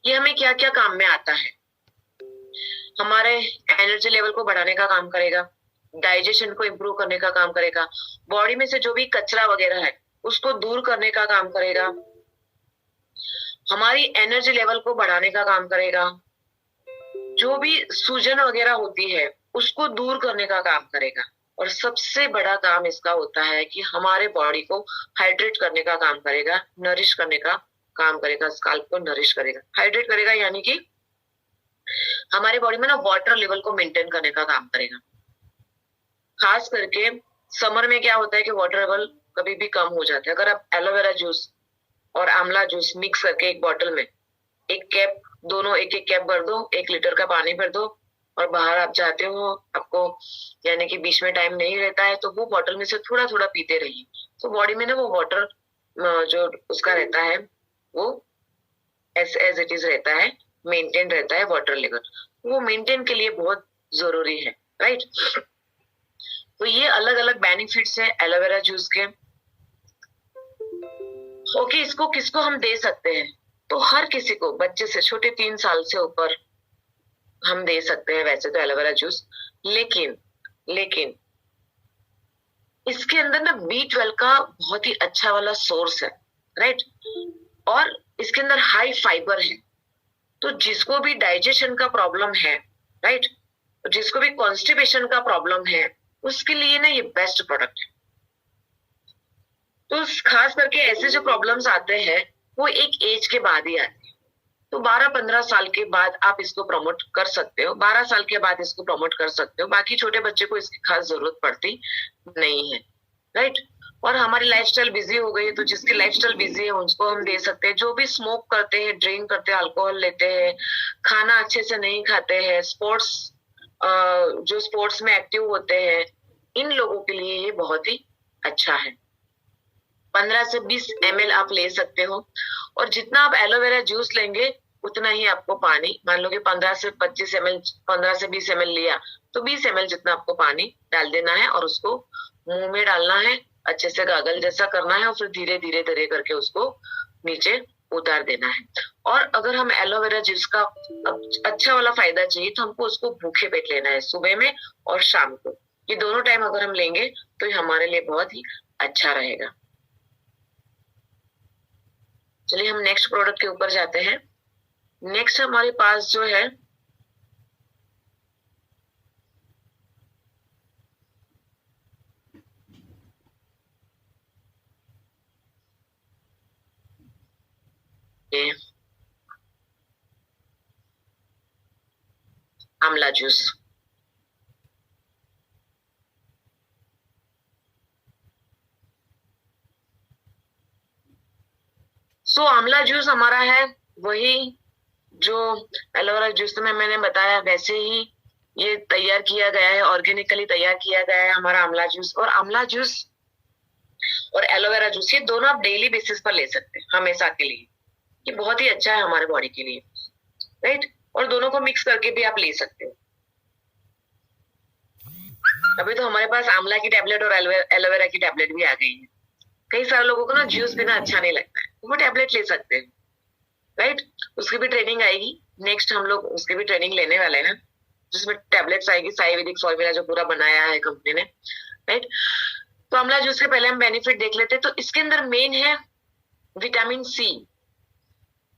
ये हमें क्या क्या काम में आता है? हमारे एनर्जी लेवल को बढ़ाने का काम करेगा, डाइजेशन को इम्प्रूव करने का काम करेगा, बॉडी में से जो भी कचरा वगैरह है उसको दूर करने का काम करेगा, हमारी एनर्जी लेवल को बढ़ाने का काम करेगा, जो भी सूजन वगैरह होती है उसको दूर करने का काम करेगा। और सबसे बड़ा काम इसका होता है कि हमारे बॉडी को हाइड्रेट करने का काम करेगा, नरिश करने का काम करेगा, स्काल्प को नरिश करेगा, हाइड्रेट करेगा, यानी कि हमारे बॉडी में ना वाटर लेवल को मेंटेन करने का काम करेगा। खास करके समर में क्या होता है कि वाटर लेवल कभी भी कम हो जाता है। अगर आप एलोवेरा जूस और आंवला जूस मिक्स करके एक बोतल में एक कैप भर दो, 1 लीटर का पानी भर दो, और बाहर आप जाते हो, आपको यानी कि बीच में टाइम नहीं रहता है, तो वो बॉटल में से थोड़ा थोड़ा पीते रहिए। तो बॉडी में ना वो वाटर जो उसका रहता है वो एज इट इज रहता है, मेंटेन रहता है वाटर लेवल। वो मेंटेन के लिए बहुत जरूरी है, राइट। तो ये अलग अलग बेनिफिट्स है एलोवेरा जूस के। ओके, इसको किसको हम दे सकते हैं? तो हर किसी को, बच्चे से छोटे 3 साल से ऊपर हम दे सकते हैं वैसे तो एलोवेरा जूस। लेकिन इसके अंदर ना B12 का बहुत ही अच्छा वाला सोर्स है, राइट। और इसके अंदर हाई फाइबर है। तो जिसको भी डाइजेशन का प्रॉब्लम है, राइट, जिसको भी कॉन्स्टिपेशन का प्रॉब्लम है, उसके लिए ना ये बेस्ट प्रोडक्ट है। तो खास करके ऐसे जो प्रॉब्लम्स आते हैं वो एक एज के बाद ही आते हैं। तो 12-15 साल के बाद आप इसको प्रमोट कर सकते हो, 12 साल के बाद इसको प्रमोट कर सकते हो। बाकी छोटे बच्चे को इसकी खास जरूरत पड़ती नहीं है, राइट। और हमारी लाइफस्टाइल बिजी हो गई है, तो जिसकी लाइफस्टाइल बिजी है उसको हम दे सकते हैं। जो भी स्मोक करते हैं, ड्रिंक करते हैं, अल्कोहल लेते हैं, खाना अच्छे से नहीं खाते हैं, जो स्पोर्ट्स में एक्टिव होते हैं, इन लोगों के लिए ये बहुत ही अच्छा है। 15 से 20 ml आप ले सकते हो। और जितना आप एलोवेरा जूस लेंगे उतना ही आपको पानी, मान लो कि 15 से 20 ml लिया, तो 20 ml जितना आपको पानी डाल देना है और उसको मुंह में डालना है अच्छे से गागल जैसा करना है और फिर धीरे धीरे धीरे करके उसको नीचे उतार देना है। और अगर हम एलोवेरा जूस का अच्छा वाला फायदा चाहिए तो हमको उसको भूखे पेट लेना है, सुबह में और शाम को। ये दोनों टाइम अगर हम लेंगे तो ये हमारे लिए बहुत ही अच्छा रहेगा। चलिए हम नेक्स्ट प्रोडक्ट के ऊपर जाते हैं। नेक्स्ट हमारे पास जो है ये आंवला जूस। सो आंवला जूस हमारा है वही जो एलोवेरा जूस में मैंने बताया, वैसे ही ये तैयार किया गया है, ऑर्गेनिकली तैयार किया गया है हमारा आंवला जूस। और आंवला जूस और एलोवेरा जूस ये दोनों आप डेली बेसिस पर ले सकते हैं हमेशा के लिए। ये बहुत ही अच्छा है हमारे बॉडी के लिए, राइट। और दोनों को मिक्स करके भी आप ले सकते हो। अभी तो हमारे पास आंवला की टैबलेट और एलोवेरा की टैबलेट भी आ गई है। कई सारे लोगों को ना जूस पीना अच्छा नहीं लगता है, वो टैबलेट ले सकते हैं, राइट। उसकी भी ट्रेनिंग आएगी, नेक्स्ट हम लोग उसकी भी ट्रेनिंग लेने वाले हैं, जिसमें टैबलेट्स आएगी, आयुर्वेदिक फॉर्मूला जो पूरा बनाया है कंपनी ने, राइट। तो आंवला जूस के पहले हम बेनिफिट देख लेते हैं। तो इसके अंदर मेन है विटामिन सी,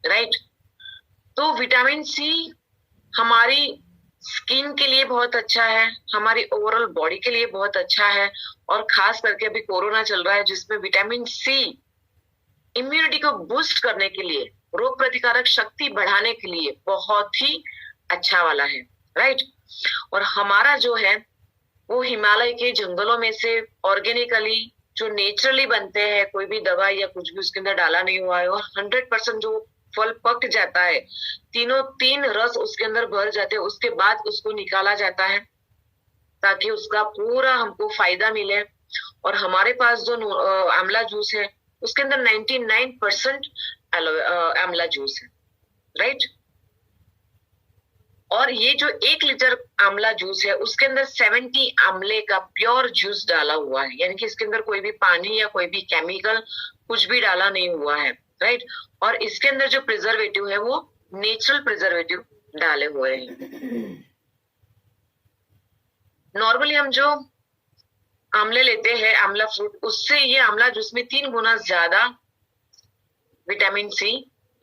राइट। तो विटामिन सी हमारी स्किन के लिए बहुत अच्छा है, हमारी ओवरऑल बॉडी के लिए बहुत अच्छा है। और खास करके अभी कोरोना चल रहा है जिसमें विटामिन सी इम्यूनिटी को बूस्ट करने के लिए, रोग प्रतिकारक शक्ति बढ़ाने के लिए बहुत ही अच्छा वाला है, राइट। और हमारा जो है वो हिमालय के जंगलों में से ऑर्गेनिकली जो नेचुरली बनते हैं, कोई भी दवा या कुछ भी उसके अंदर डाला नहीं हुआ है, और 100% जो फल पक जाता है, तीन रस उसके अंदर भर जाते हैं, उसके बाद उसको निकाला जाता है ताकि उसका पूरा हमको फायदा मिले। और हमारे पास जो आंवला जूस है उसके अंदर 99% आंवला जूस है, राइट। और ये जो 1 लीटर आंवला जूस है उसके अंदर 70 आंवले का प्योर जूस डाला हुआ है, यानी कि इसके अंदर कोई भी पानी या कोई भी केमिकल कुछ भी डाला नहीं हुआ है, राइट। और इसके अंदर जो प्रिजर्वेटिव है वो नेचुरल प्रिजर्वेटिव डाले हुए हैं। नॉर्मली हम जो आंवले लेते हैं, आंवला फ्रूट, उससे ये आंवला जूस में 3 गुना ज्यादा विटामिन सी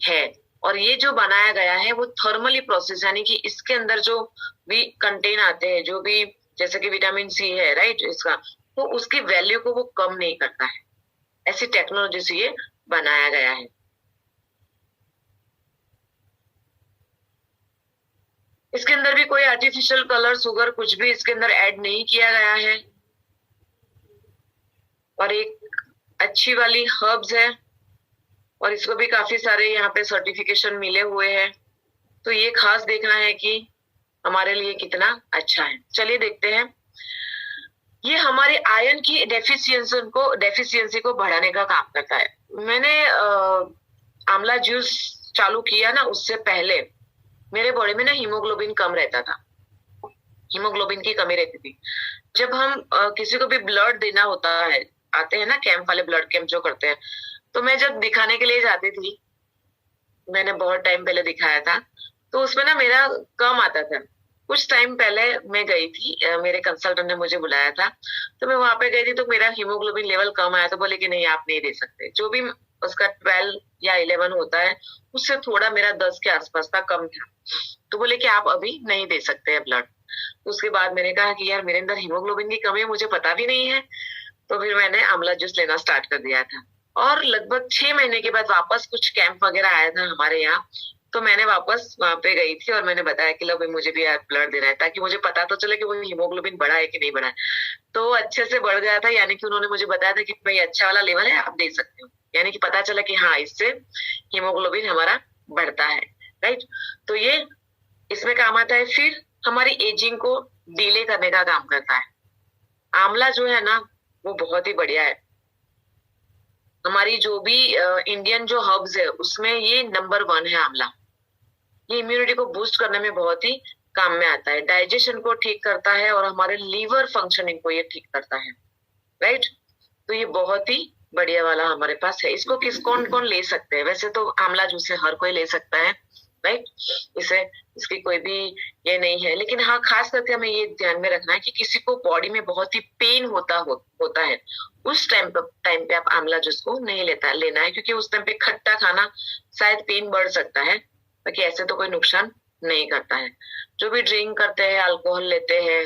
है। और ये जो बनाया गया है वो थर्मली प्रोसेस, यानी कि इसके अंदर जो भी कंटेन आते हैं, जो भी जैसे कि विटामिन सी है, राइट, इसका, तो उसकी वैल्यू को वो कम नहीं करता है। ऐसी टेक्नोलॉजी से ये बनाया गया है। इसके अंदर भी कोई आर्टिफिशियल कलर, शुगर कुछ भी इसके अंदर ऐड नहीं किया गया है। और एक अच्छी वाली हर्ब्स है और इसको भी काफी सारे यहाँ पे सर्टिफिकेशन मिले हुए हैं। तो ये खास देखना है कि हमारे लिए कितना अच्छा है। चलिए देखते हैं। ये हमारे आयरन की डेफिशिएंसी को बढ़ाने का काम करता है। मैंने आंवला जूस चालू किया ना, उससे पहले मेरे बॉडी में ना हीमोग्लोबिन कम रहता था, हीमोग्लोबिन की कमी रहती थी। जब हम किसी को भी ब्लड देना होता है, आते हैं ना कैंप वाले, ब्लड कैंप जो करते हैं, तो मैं जब दिखाने के लिए जाती थी, मैंने बहुत टाइम पहले दिखाया था, तो उसमें ना मेरा कम आता था। कुछ टाइम पहले मैं गई थी, मेरे कंसल्टेंट ने मुझे बुलाया था, तो मैं वहां पे गई थी, तो मेरा हीमोग्लोबिन लेवल कम आया। तो बोले कि नहीं, आप नहीं दे सकते, जो भी उसका 12 या 11 होता है उससे थोड़ा मेरा 10 के आसपास था, कम था। तो बोले कि आप अभी नहीं दे सकते हैं ब्लड। उसके बाद मैंने कहा कि यार मेरे अंदर हीमोग्लोबिन की कमी है, मुझे पता भी नहीं है। तो फिर मैंने आंवला जूस लेना स्टार्ट कर दिया था। और लगभग 6 महीने के बाद वापस कुछ कैंप वगैरह आया था हमारे यहाँ, तो मैंने वापस वहां पे गई थी और मैंने बताया कि लो भाई मुझे भी यार ब्लड देना है, ताकि मुझे पता तो चले कि वो हीमोग्लोबिन बढ़ा है कि नहीं बढ़ा है। तो अच्छे से बढ़ गया था, यानी कि उन्होंने मुझे बताया था कि भाई अच्छा वाला लेवल है, आप दे सकते हो। यानी कि पता चला कि हाँ, इससे हीमोग्लोबिन हमारा बढ़ता है, राइट। तो ये इसमें काम आता है। फिर हमारी एजिंग को डिले करने का काम करता है। आंवला जो है ना वो बहुत ही बढ़िया है। हमारी जो भी इंडियन जो हर्ब्स है उसमें ये नंबर 1 है आंवला। ये इम्यूनिटी को बूस्ट करने में बहुत ही काम में आता है, डाइजेशन को ठीक करता है और हमारे लीवर फंक्शनिंग को ये ठीक करता है, राइट। तो ये बहुत ही बढ़िया वाला हमारे पास है। इसको कौन कौन ले सकते हैं? वैसे तो आंवला जूस है, हर कोई ले सकता है, राइट। इसे इसकी कोई भी ये नहीं है, लेकिन हाँ खास करके हमें ये ध्यान में रखना है कि किसी को बॉडी में बहुत ही पेन होता है, उस टाइम पे आप आंवला जूस को नहीं लेना है, क्योंकि उस टाइम पे खट्टा खाना शायद पेन बढ़ सकता है, बाकी ऐसे तो कोई नुकसान नहीं करता है। जो भी ड्रिंक करते हैं, अल्कोहल लेते हैं,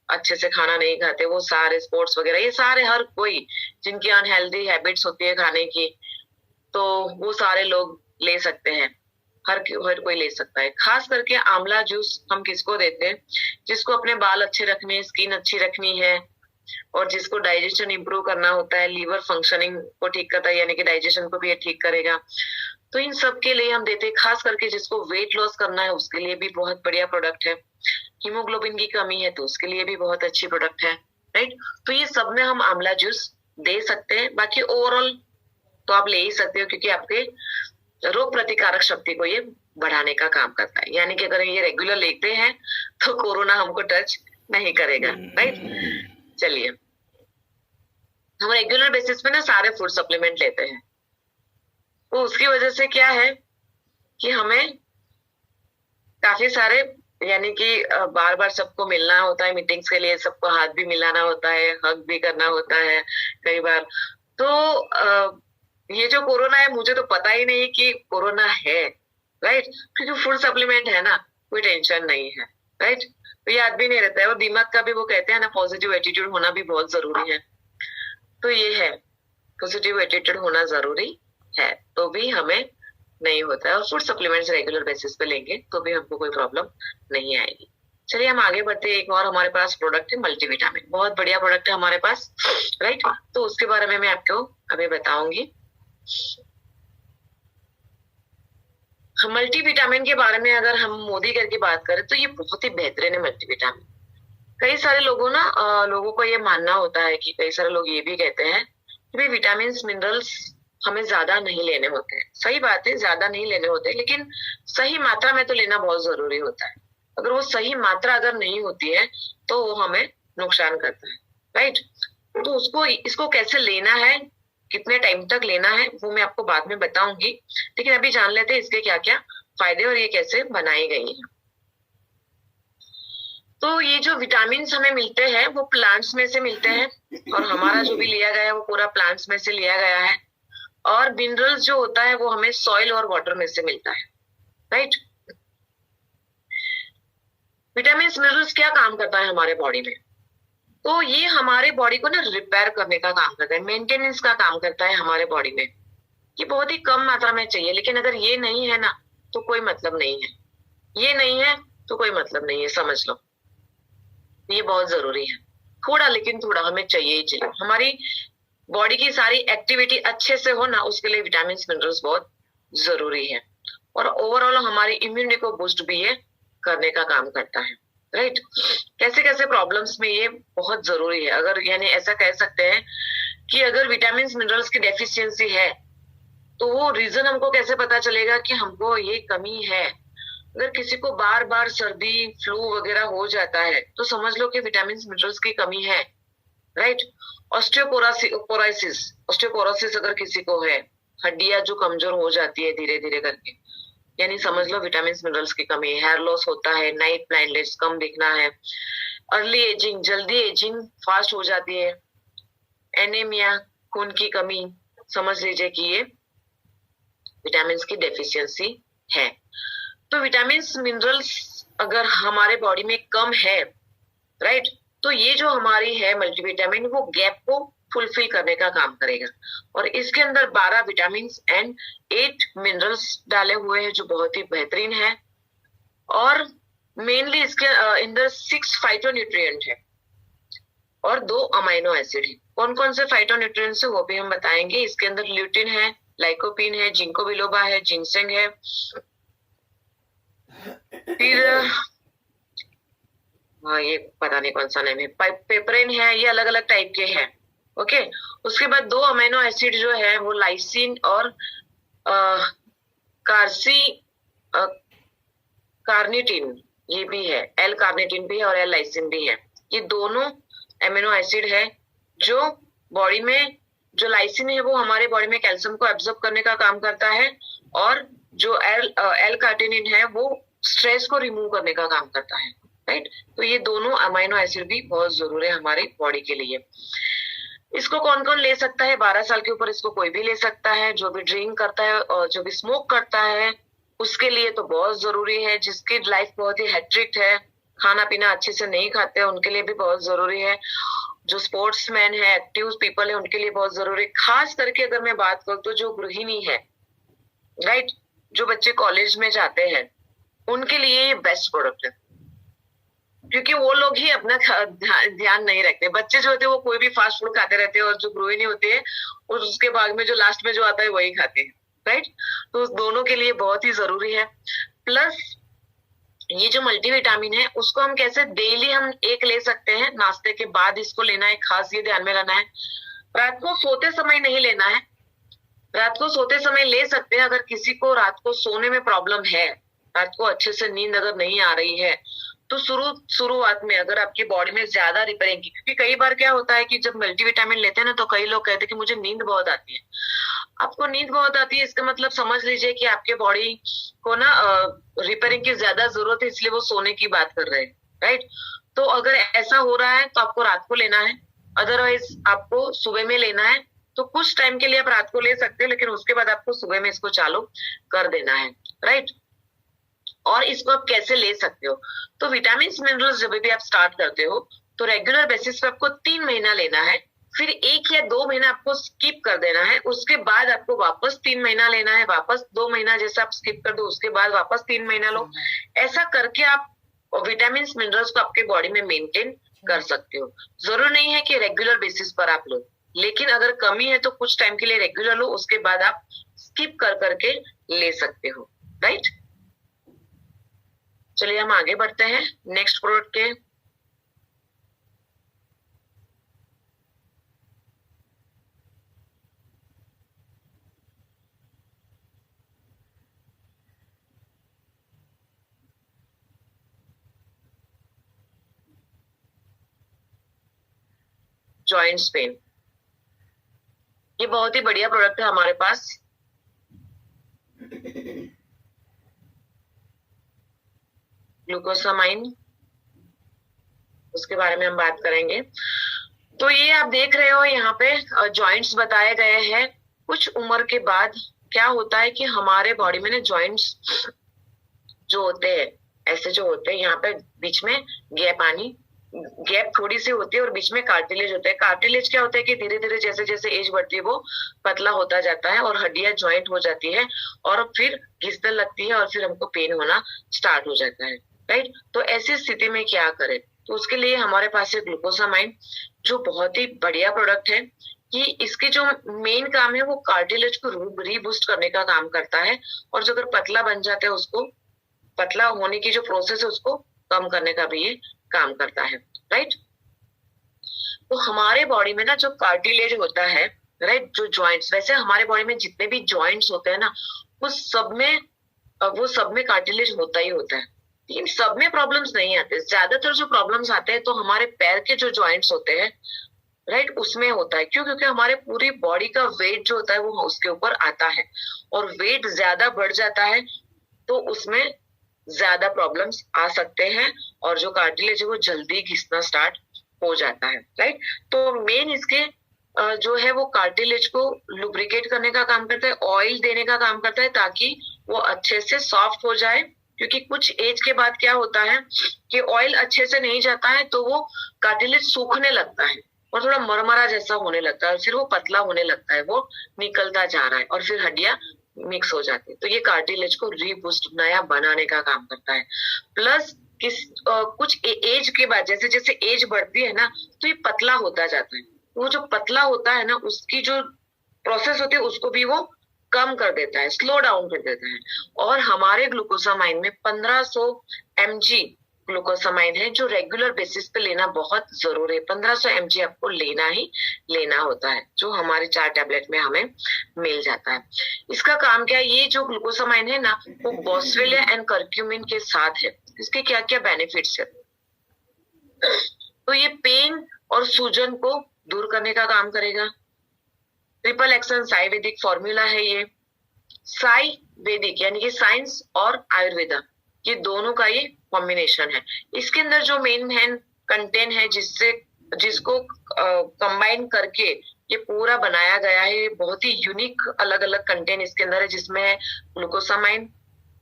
अच्छे से खाना नहीं खाते, वो सारे स्पोर्ट्स वगैरह, ये सारे हर कोई जिनकी अनहेल्दी हैबिट्स होती है खाने की, तो वो सारे लोग ले सकते हैं। हर कोई ले सकता है। खास करके आंवला जूस हम किसको देते हैं? जिसको अपने बाल अच्छे रखने, स्किन अच्छी रखनी है, और जिसको डाइजेशन इंप्रूव करना होता है, लीवर फंक्शनिंग को ठीक करता है, यानी कि डाइजेशन को भी ये ठीक करेगा। तो इन सब के लिए हम देते हैं। खास करके जिसको वेट लॉस करना है उसके लिए भी बहुत बढ़िया प्रोडक्ट है। हीमोग्लोबिन की कमी है तो उसके लिए भी बहुत अच्छी प्रोडक्ट है, राइट। तो ये सब में हम आंवला जूस दे सकते हैं। बाकी ओवरऑल तो आप ले ही सकते हो, क्योंकि आपके रोग प्रतिकारक शक्ति को ये बढ़ाने का काम करता है। यानी कि अगर ये रेगुलर लेते हैं तो कोरोना हमको टच नहीं करेगा, राइट। चलिए, हम रेगुलर बेसिस पे ना सारे फूड सप्लीमेंट लेते हैं, तो उसकी वजह से क्या है कि हमें काफी सारे, यानी कि बार बार सबको मिलना होता है मीटिंग्स के लिए, सबको हाथ भी मिलाना होता है, हग भी करना होता है कई बार। तो ये जो कोरोना है, मुझे तो पता ही नहीं कि कोरोना है, राइट, क्योंकि फूड सप्लीमेंट है ना, कोई टेंशन नहीं है, राइट। तो याद भी नहीं रहता है, और दिमाग का भी वो कहते हैं ना, पॉजिटिव एटीट्यूड होना भी बहुत जरूरी है। तो ये है, पॉजिटिव एटीट्यूड होना जरूरी है, तो भी हमें नहीं होता है। और फूड सप्लीमेंट्स रेगुलर बेसिस पे लेंगे तो भी हमको कोई प्रॉब्लम नहीं आएगी। चलिए हम आगे बढ़ते हैं। एक और हमारे पास प्रोडक्ट है मल्टीविटामिन, बहुत बढ़िया प्रोडक्ट है हमारे पास, राइट। तो उसके बारे में मैं आपको अभी बताऊंगी। मल्टीविटामिन के बारे में अगर हम मोदी करके बात करें तो ये बहुत ही बेहतरीन है मल्टीविटामिन। कई सारे लोगों को ये मानना होता है कि कई सारे लोग ये भी कहते हैं कि भाई विटामिन मिनरल्स हमें ज्यादा नहीं लेने होते हैं। सही बात है, ज्यादा नहीं लेने होते, लेकिन सही मात्रा में तो लेना बहुत जरूरी होता है। अगर वो सही मात्रा अगर नहीं होती है तो वो हमें नुकसान करता है, राइट। तो इसको कैसे लेना है, कितने टाइम तक लेना है, वो मैं आपको बाद में बताऊंगी, लेकिन अभी जान लेते हैं इसके क्या क्या फायदे और ये कैसे बनाई गई है। तो ये जो विटामिन हमें मिलते हैं वो प्लांट्स में से मिलते हैं, और हमारा जो भी लिया गया है वो पूरा प्लांट्स में से लिया गया है। और मिनरल्स जो होता है वो हमें सॉइल और वाटर में से मिलता है, राइट। विटामिन मिनरल्स क्या काम करता है हमारे बॉडी में? तो ये हमारे बॉडी को ना रिपेयर करने का काम करता है, मेंटेनेंस का काम करता है हमारे बॉडी में। ये बहुत ही कम मात्रा में चाहिए, लेकिन अगर ये नहीं है ना तो कोई मतलब नहीं है, ये नहीं है तो कोई मतलब नहीं है, समझ लो। ये बहुत जरूरी है, थोड़ा, लेकिन थोड़ा हमें चाहिए ही चाहिए। हमारी बॉडी की सारी एक्टिविटी अच्छे से हो ना, उसके लिए विटामिन मिनरल्स बहुत जरूरी है। और ओवरऑल हमारी इम्यूनिटी को बूस्ट भी ये करने का काम करता है, राइट। कैसे कैसे प्रॉब्लम्स में ये बहुत जरूरी है। अगर यानी ऐसा कह सकते हैं कि अगर विटामिन मिनरल्स की डेफिशिएंसी है तो वो रीजन हमको कैसे पता चलेगा कि हमको ये कमी है? अगर किसी को बार बार सर्दी, फ्लू वगैरह हो जाता है तो समझ लो कि विटामिन मिनरल्स की कमी है, राइट। ऑस्टियोपोरोसिस अगर किसी को है, हड्डियां जो कमजोर हो जाती है धीरे धीरे करके, यानी समझ लो विटामिन मिनरल्स की कमी है। हेयर लॉस होता है, नाइट ब्लाइंडनेस, कम दिखना है, अर्ली एजिंग, जल्दी एजिंग फास्ट हो जाती है, एनीमिया, खून की कमी, समझ लीजिए कि ये विटामिन की डेफिशिएंसी है। तो विटामिन मिनरल्स अगर हमारे बॉडी में कम है, राइट, तो ये जो हमारी है मल्टीविटामिन वो गैप को फुलफिल करने का काम करेगा। और इसके अंदर 12 विटामिन एंड 8 मिनरल्स डाले हुए हैं जो बहुत ही बेहतरीन है। और मेनली इसके अंदर 6 फाइटोन्यूट्रिएंट है और 2 अमाइनो एसिड है। कौन कौन से फाइटोन्यूट्रिएंट्स है वो भी हम बताएंगे। इसके अंदर ल्यूटिन है, लाइकोपीन है, जिंको बिलोबा है, जिनसेंग है, फिर ये पता नहीं कौन सा नेम है, पेपरिन है, ये अलग अलग टाइप के हैं, ओके। उसके बाद 2 अमीनो एसिड जो है वो लाइसिन और कार्निटिन, ये भी है, एल कार्निटिन भी है और एल लाइसिन भी है। ये दोनों अमीनो एसिड है जो बॉडी में जो लाइसिन है वो हमारे बॉडी में कैल्शियम को एब्जॉर्ब करने का काम करता है, और जो एल कार्टिनिन है वो स्ट्रेस को रिमूव करने का काम करता है, राइट। तो ये दोनों अमाइनो एसिड भी बहुत जरूरी है हमारी बॉडी के लिए। इसको कौन कौन ले सकता है? 12 साल के ऊपर इसको कोई भी ले सकता है, जो भी ड्रिंक करता है और जो भी स्मोक करता है उसके लिए तो बहुत जरूरी है। जिसकी लाइफ बहुत ही हेक्टिक है, खाना पीना अच्छे से नहीं खाते, उनके लिए भी बहुत जरूरी है। जो स्पोर्ट्समैन है, एक्टिव पीपल है, उनके लिए बहुत जरूरी है। खास करके अगर मैं बात करूँ तो जो गृहिणी है, राइट, जो बच्चे कॉलेज में जाते हैं, उनके लिए ये बेस्ट प्रोडक्ट है, क्योंकि वो लोग ही अपना ध्यान नहीं रखते। बच्चे जो होते हैं वो कोई भी फास्ट फूड खाते रहते हैं, और जो गृहिणी होती है और उसके बाद में जो लास्ट में जो आता है वही खाते हैं, राइट। तो दोनों के लिए बहुत ही जरूरी है। प्लस ये जो मल्टीविटामिन है उसको हम कैसे डेली हम एक ले सकते हैं, नाश्ते के बाद इसको लेना है, खास ये ध्यान में रखना है। रात को सोते समय नहीं लेना है, रात को सोते समय ले सकते हैं। अगर किसी को रात को सोने में प्रॉब्लम है, रात को अच्छे से नींद अगर नहीं आ रही है, तो शुरुआत में अगर आपकी बॉडी में ज्यादा रिपेयरिंग की, क्योंकि कई बार क्या होता है कि जब मल्टीविटामिन लेते हैं ना तो कई लोग कहते हैं कि मुझे नींद बहुत आती है। आपको नींद बहुत आती है इसका मतलब समझ लीजिए कि आपके बॉडी को ना रिपेयरिंग की ज्यादा जरूरत है, इसलिए वो सोने की बात कर रहे हैं, राइट। तो अगर ऐसा हो रहा है तो आपको रात को लेना है, अदरवाइज आपको सुबह में लेना है। तो कुछ टाइम के लिए आप रात को ले सकते हो, लेकिन उसके बाद आपको सुबह में इसको चालू कर देना है, राइट। और इसको आप कैसे ले सकते हो? तो विटामिन मिनरल्स जब भी आप स्टार्ट करते हो तो रेगुलर बेसिस पे आपको 3 महीना लेना है, फिर 1 या 2 महीना आपको स्किप कर देना है, उसके बाद आपको वापस 3 महीना लेना है, वापस 2 महीना जैसे आप स्किप कर दो उसके बाद वापस 3 महीना लो। ऐसा करके आप विटामिन मिनरल्स को आपके बॉडी में मेंटेन कर सकते हो। जरूर नहीं है कि रेगुलर बेसिस पर आप लो, लेकिन अगर कमी है तो कुछ टाइम के लिए रेगुलर लो, उसके बाद आप स्किप कर करके ले सकते हो, राइट। चलिए हम आगे बढ़ते हैं नेक्स्ट प्रोडक्ट के। जॉइंट्स पेन, ये बहुत ही बढ़िया प्रोडक्ट है हमारे पास। ग्लूकोसामाइन, उसके बारे में हम बात करेंगे। तो ये आप देख रहे हो यहाँ पे जॉइंट्स बताए गए हैं। कुछ उम्र के बाद क्या होता है कि हमारे बॉडी में ना जॉइंट्स जो होते हैं, ऐसे जो होते हैं, यहाँ पे बीच में गैप थोड़ी सी होती है और बीच में कार्टिलेज होता है। कार्टिलेज क्या होता है कि धीरे धीरे जैसे जैसे एज बढ़ती है वो पतला होता जाता है और हड्डियां ज्वाइंट हो जाती है और फिर घिसने लगती है और फिर हमको पेन होना स्टार्ट हो जाता है, राइट। तो ऐसी स्थिति में क्या करें? तो उसके लिए हमारे पास है ग्लूकोसामाइन, जो बहुत ही बढ़िया प्रोडक्ट है कि इसके जो मेन काम है वो कार्टिलेज को रीबूस्ट करने का काम करता है, और जो अगर पतला बन जाता है उसको, पतला होने की जो प्रोसेस है उसको कम करने का भी ये काम करता है, राइट। तो हमारे बॉडी में ना जो कार्टिलेज होता है, राइट, जो जॉइंट्स, वैसे हमारे बॉडी में जितने भी जॉइंट्स होते हैं ना वो सब में कार्टिलेज होता ही होता है, लेकिन सब में प्रॉब्लम्स नहीं आते। ज्यादातर जो प्रॉब्लम्स आते हैं तो हमारे पैर के जो जॉइंट्स होते हैं, राइट, उसमें होता है। क्यों? क्योंकि हमारे पूरी बॉडी का वेट जो होता है वो उसके ऊपर आता है, और वेट ज्यादा बढ़ जाता है तो उसमें ज्यादा प्रॉब्लम्स आ सकते हैं और जो कार्टिलेज है वो जल्दी घिसना स्टार्ट हो जाता है, राइट। तो मेन इसके जो है वो कार्टिलेज को लुब्रिकेट करने का काम करता है, ऑयल देने का काम करता है ताकि वो अच्छे से सॉफ्ट हो जाए। क्योंकि कुछ एज के बाद क्या होता है कि ऑयल अच्छे से नहीं जाता है तो वो कार्टिलेज सूखने लगता है और थोड़ा मरमरा जैसा होने लगता है और फिर वो पतला होने लगता है, वो निकलता जा रहा है और फिर हड्डियां मिक्स हो जाती है। तो ये कार्टिलेज को रीबूस्ट, नया बनाने का काम करता है। प्लस कुछ एज के बाद जैसे जैसे एज बढ़ती है ना तो ये पतला होता जाता है। वो जो पतला होता है ना उसकी जो प्रोसेस होती है उसको भी वो कम कर देता है, स्लो डाउन कर देता है। और हमारे ग्लूकोसामाइन में 1500 mg ग्लूकोसामाइन है जो रेगुलर बेसिस पे लेना बहुत जरूरी है। 1500 mg आपको लेना ही लेना होता है, जो हमारे 4 टैबलेट में हमें मिल जाता है। इसका काम क्या है? ये जो ग्लूकोसामाइन है ना वो बॉस्वेलिया एंड कर्क्यूमिन के साथ है। इसके क्या क्या बेनिफिट्स है? तो ये पेन और सूजन को दूर करने का काम करेगा, ट्रिपल एक्शन साई वैदिक फॉर्मूला है ये। साई वैदिक यानी कि साइंस और आयुर्वेदा, ये दोनों का ये कॉम्बिनेशन है। इसके अंदर जो मेन कंटेंट है जिसको कंबाइन करके ये पूरा बनाया गया है, बहुत ही यूनिक अलग अलग कंटेंट इसके अंदर है, जिसमें है ग्लूकोसामाइन,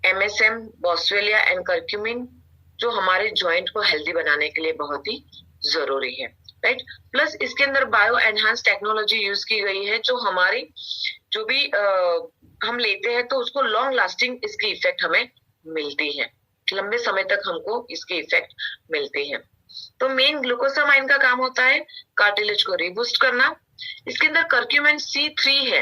MSM, बॉस्वेलिया एंड कर्क्यूमिन, जो हमारे जॉइंट को हेल्दी बनाने के लिए बहुत ही जरूरी है, राइट। प्लस इसके अंदर बायो एनहांस टेक्नोलॉजी यूज की गई है, जो हमारी जो भी हम लेते हैं तो उसको लॉन्ग लास्टिंग इसकी इफेक्ट हमें मिलती है, लंबे समय तक हमको इसकी इफेक्ट मिलती है। तो मेन ग्लूकोसामाइन का काम होता है कार्टिलेज को रीबूस्ट करना। इसके अंदर कर्क्यूमिन C3 है,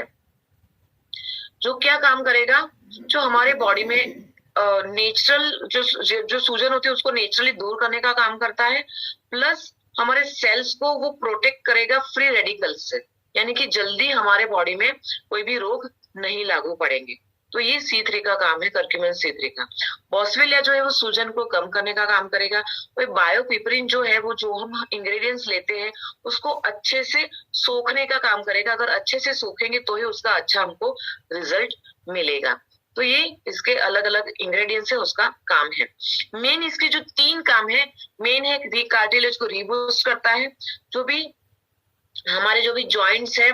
जो क्या काम करेगा, जो हमारे बॉडी में नेचुरल जो सूजन होती है उसको नेचुरली दूर करने का काम करता है। प्लस हमारे सेल्स को वो प्रोटेक्ट करेगा फ्री रेडिकल्स से, यानी कि जल्दी हमारे बॉडी में कोई भी रोग नहीं लागू पड़ेंगे। तो ये C3 का काम है, कर्क्यूमिन C3 का। बॉस्वेलिया जो है वो सूजन को कम करने का काम करेगा। वही बायोपिपरिन जो है वो जो हम इंग्रेडिएंट्स लेते हैं उसको अच्छे से सोखने का काम करेगा। अगर अच्छे से सोखेंगे तो ही उसका अच्छा हमको रिजल्ट मिलेगा। तो ये इसके अलग अलग इंग्रेडिएंट्स है, उसका काम है। मेन इसके जो 3 काम है, मेन है कार्टिलेज को रीबूस्ट करता है, जो भी हमारे जो भी जॉइंट्स है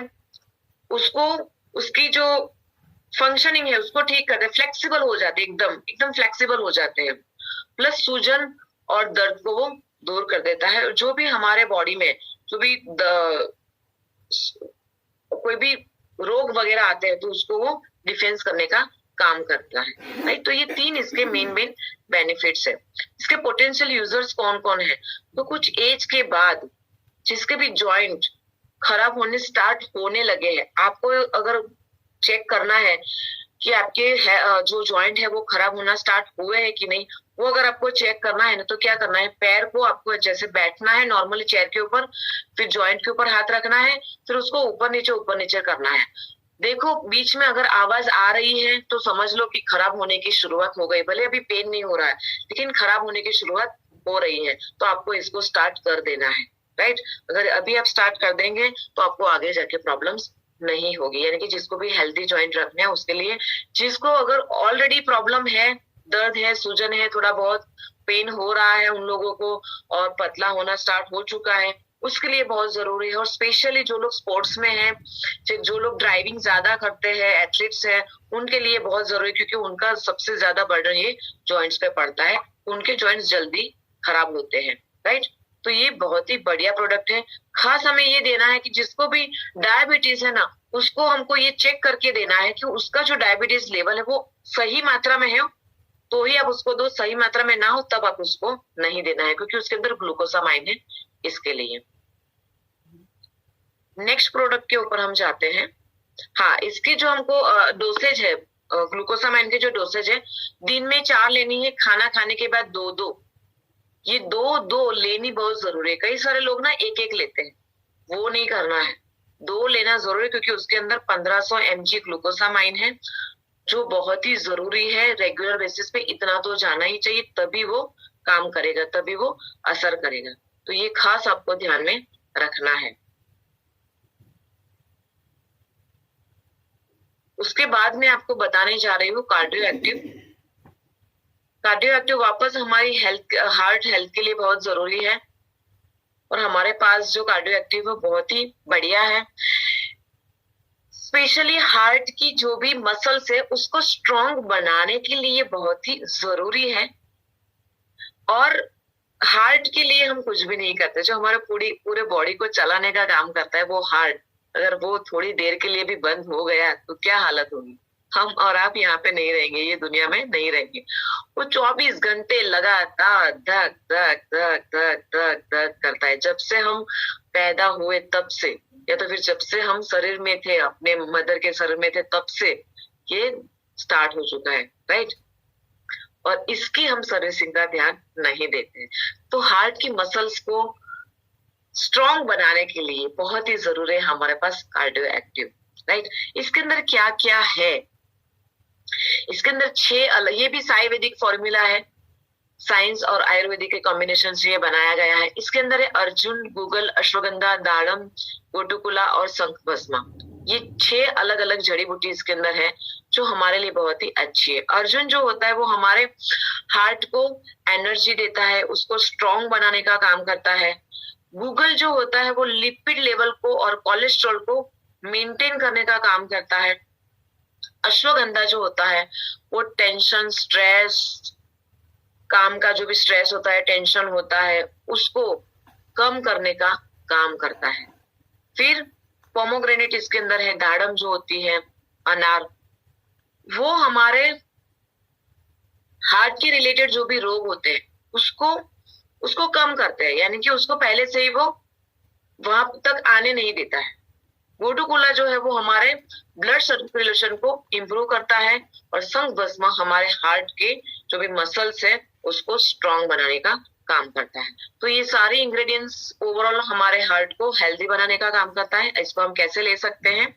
उसको, उसकी जो फंक्शनिंग है उसको ठीक करते हैं, फ्लेक्सिबल हो जाते हैं, एकदम फ्लेक्सिबल हो जाते हैं। प्लस सूजन और दर्द को वो दूर कर देता है। जो भी हमारे बॉडी में जो भी कोई भी रोग वगैरह आते हैं तो उसको वो डिफेंस करने का काम करता है, राइट। तो ये 3 इसके मेन बेनिफिट्स है। इसके पोटेंशियल यूजर्स कौन कौन है, तो कुछ एज के बाद जिसके भी जॉइंट खराब होने स्टार्ट होने लगे हैं, आपको अगर चेक करना है कि आपके जो जॉइंट है वो खराब होना स्टार्ट हुए हैं कि नहीं, वो अगर आपको चेक करना है ना तो क्या करना है, पैर को आपको जैसे बैठना है नॉर्मली चेयर के ऊपर, फिर जॉइंट के ऊपर हाथ रखना है, फिर उसको ऊपर नीचे करना है। देखो बीच में अगर आवाज आ रही है तो समझ लो कि खराब होने की शुरुआत हो गई। भले अभी पेन नहीं हो रहा है लेकिन खराब होने की शुरुआत हो रही है, तो आपको इसको स्टार्ट कर देना है, राइट। अगर अभी आप स्टार्ट कर देंगे तो आपको आगे जाके प्रॉब्लम्स नहीं होगी। यानी कि जिसको भी हेल्दी जॉइंट रखना है उसके लिए, जिसको अगर ऑलरेडी प्रॉब्लम है, दर्द है, सूजन है, थोड़ा बहुत पेन हो रहा है उन लोगों को, और पतला होना स्टार्ट हो चुका है, उसके लिए बहुत जरूरी है। और स्पेशली जो लोग स्पोर्ट्स में हैं, जो लोग ड्राइविंग ज्यादा करते हैं, एथलीट्स हैं, उनके लिए बहुत जरूरी, क्योंकि उनका सबसे ज्यादा बर्डन ये जॉइंट्स पे पड़ता है, उनके जॉइंट्स जल्दी खराब होते हैं, राइट। तो ये बहुत ही बढ़िया प्रोडक्ट है। खास हमें ये देना है कि जिसको भी डायबिटीज है ना, उसको हमको ये चेक करके देना है कि उसका जो डायबिटीज लेवल है वो सही मात्रा में है तो ही आप उसको दो, सही मात्रा में ना हो तब आप उसको नहीं देना है, क्योंकि उसके अंदर ग्लूकोसामाइन है इसके लिए। नेक्स्ट प्रोडक्ट के ऊपर हम जाते हैं। हाँ, इसकी जो हमको डोसेज है, ग्लूकोसामाइन के जो डोसेज है, दिन में 4 लेनी है, खाना खाने के बाद 2-2, ये 2-2 लेनी बहुत जरूरी है। कई सारे लोग ना 1-1 लेते हैं, वो नहीं करना है, 2 लेना जरूरी है, क्योंकि उसके अंदर 1500 mg ग्लूकोसामाइन है, जो बहुत ही जरूरी है। रेगुलर बेसिस पे इतना तो जाना ही चाहिए, तभी वो काम करेगा, तभी वो असर करेगा। तो ये खास आपको ध्यान में रखना है। उसके बाद में आपको बताने जा रही हूँ कार्डियो एक्टिव। कार्डियो एक्टिव वापस हमारी हार्ट हेल्थ के लिए बहुत जरूरी है, और हमारे पास जो कार्डियो एक्टिव है बहुत ही बढ़िया है। स्पेशली हार्ट की जो भी मसल्स है उसको स्ट्रॉन्ग बनाने के लिए बहुत ही जरूरी है। और हार्ट के लिए हम कुछ भी नहीं करते, जो हमारे पूरे बॉडी को चलाने का काम करता है वो हार्ट, अगर वो थोड़ी देर के लिए भी बंद हो गया तो क्या हालत होगी। हम और आप यहाँ पे नहीं रहेंगे, ये दुनिया में नहीं रहेंगे। वो 24 घंटे लगातार धक धक धक धक धक धक करता है, जब से हम पैदा हुए तब से, या तो फिर जब से हम शरीर में थे, अपने मदर के शरीर में थे तब से ये स्टार्ट हो चुका है, राइट। और इसकी हम सर्विसिंग का ध्यान नहीं देते हैं। तो हार्ट की मसल्स को स्ट्रॉन्ग बनाने के लिए बहुत ही जरूरी है हमारे पास कार्डियो एक्टिव, राइट। इसके अंदर क्या क्या है, इसके अंदर 6 ये भी साई वैदिक फॉर्मूला है, साइंस और आयुर्वेदिक के कॉम्बिनेशन से ये बनाया गया है। इसके अंदर है अर्जुन, गूगल, अश्वगंधा, दाड़म, गोटुकुला और शंख भस्मा। ये 6 अलग अलग जड़ी बूटी इसके अंदर है जो हमारे लिए बहुत ही अच्छी है। अर्जुन जो होता है वो हमारे हार्ट को एनर्जी देता है, उसको स्ट्रॉन्ग बनाने का काम करता है। गूगल जो होता है वो लिपिड लेवल को और कोलेस्ट्रॉल को मेंटेन करने का काम करता है। अश्वगंधा जो होता है वो टेंशन, स्ट्रेस, काम का जो भी स्ट्रेस होता है, टेंशन होता है, उसको कम करने का काम करता है। फिर पोमोग्रेनेट इसके अंदर है, दाड़म जो होती है, अनार, वो हमारे हार्ट के रिलेटेड जो भी रोग होते हैं उसको कम करते हैं, यानी कि उसको पहले से ही वो वहां तक आने नहीं देता है। गोटुकुला जो है वो हमारे ब्लड सर्कुलेशन को इंप्रूव करता है और संग भस्म हमारे हार्ट के जो भी मसल्स है उसको स्ट्रॉन्ग बनाने का काम करता है। तो ये सारे इंग्रेडिएंट्स ओवरऑल हमारे हार्ट को हेल्दी बनाने का काम करता है। इसको हम कैसे ले सकते हैं?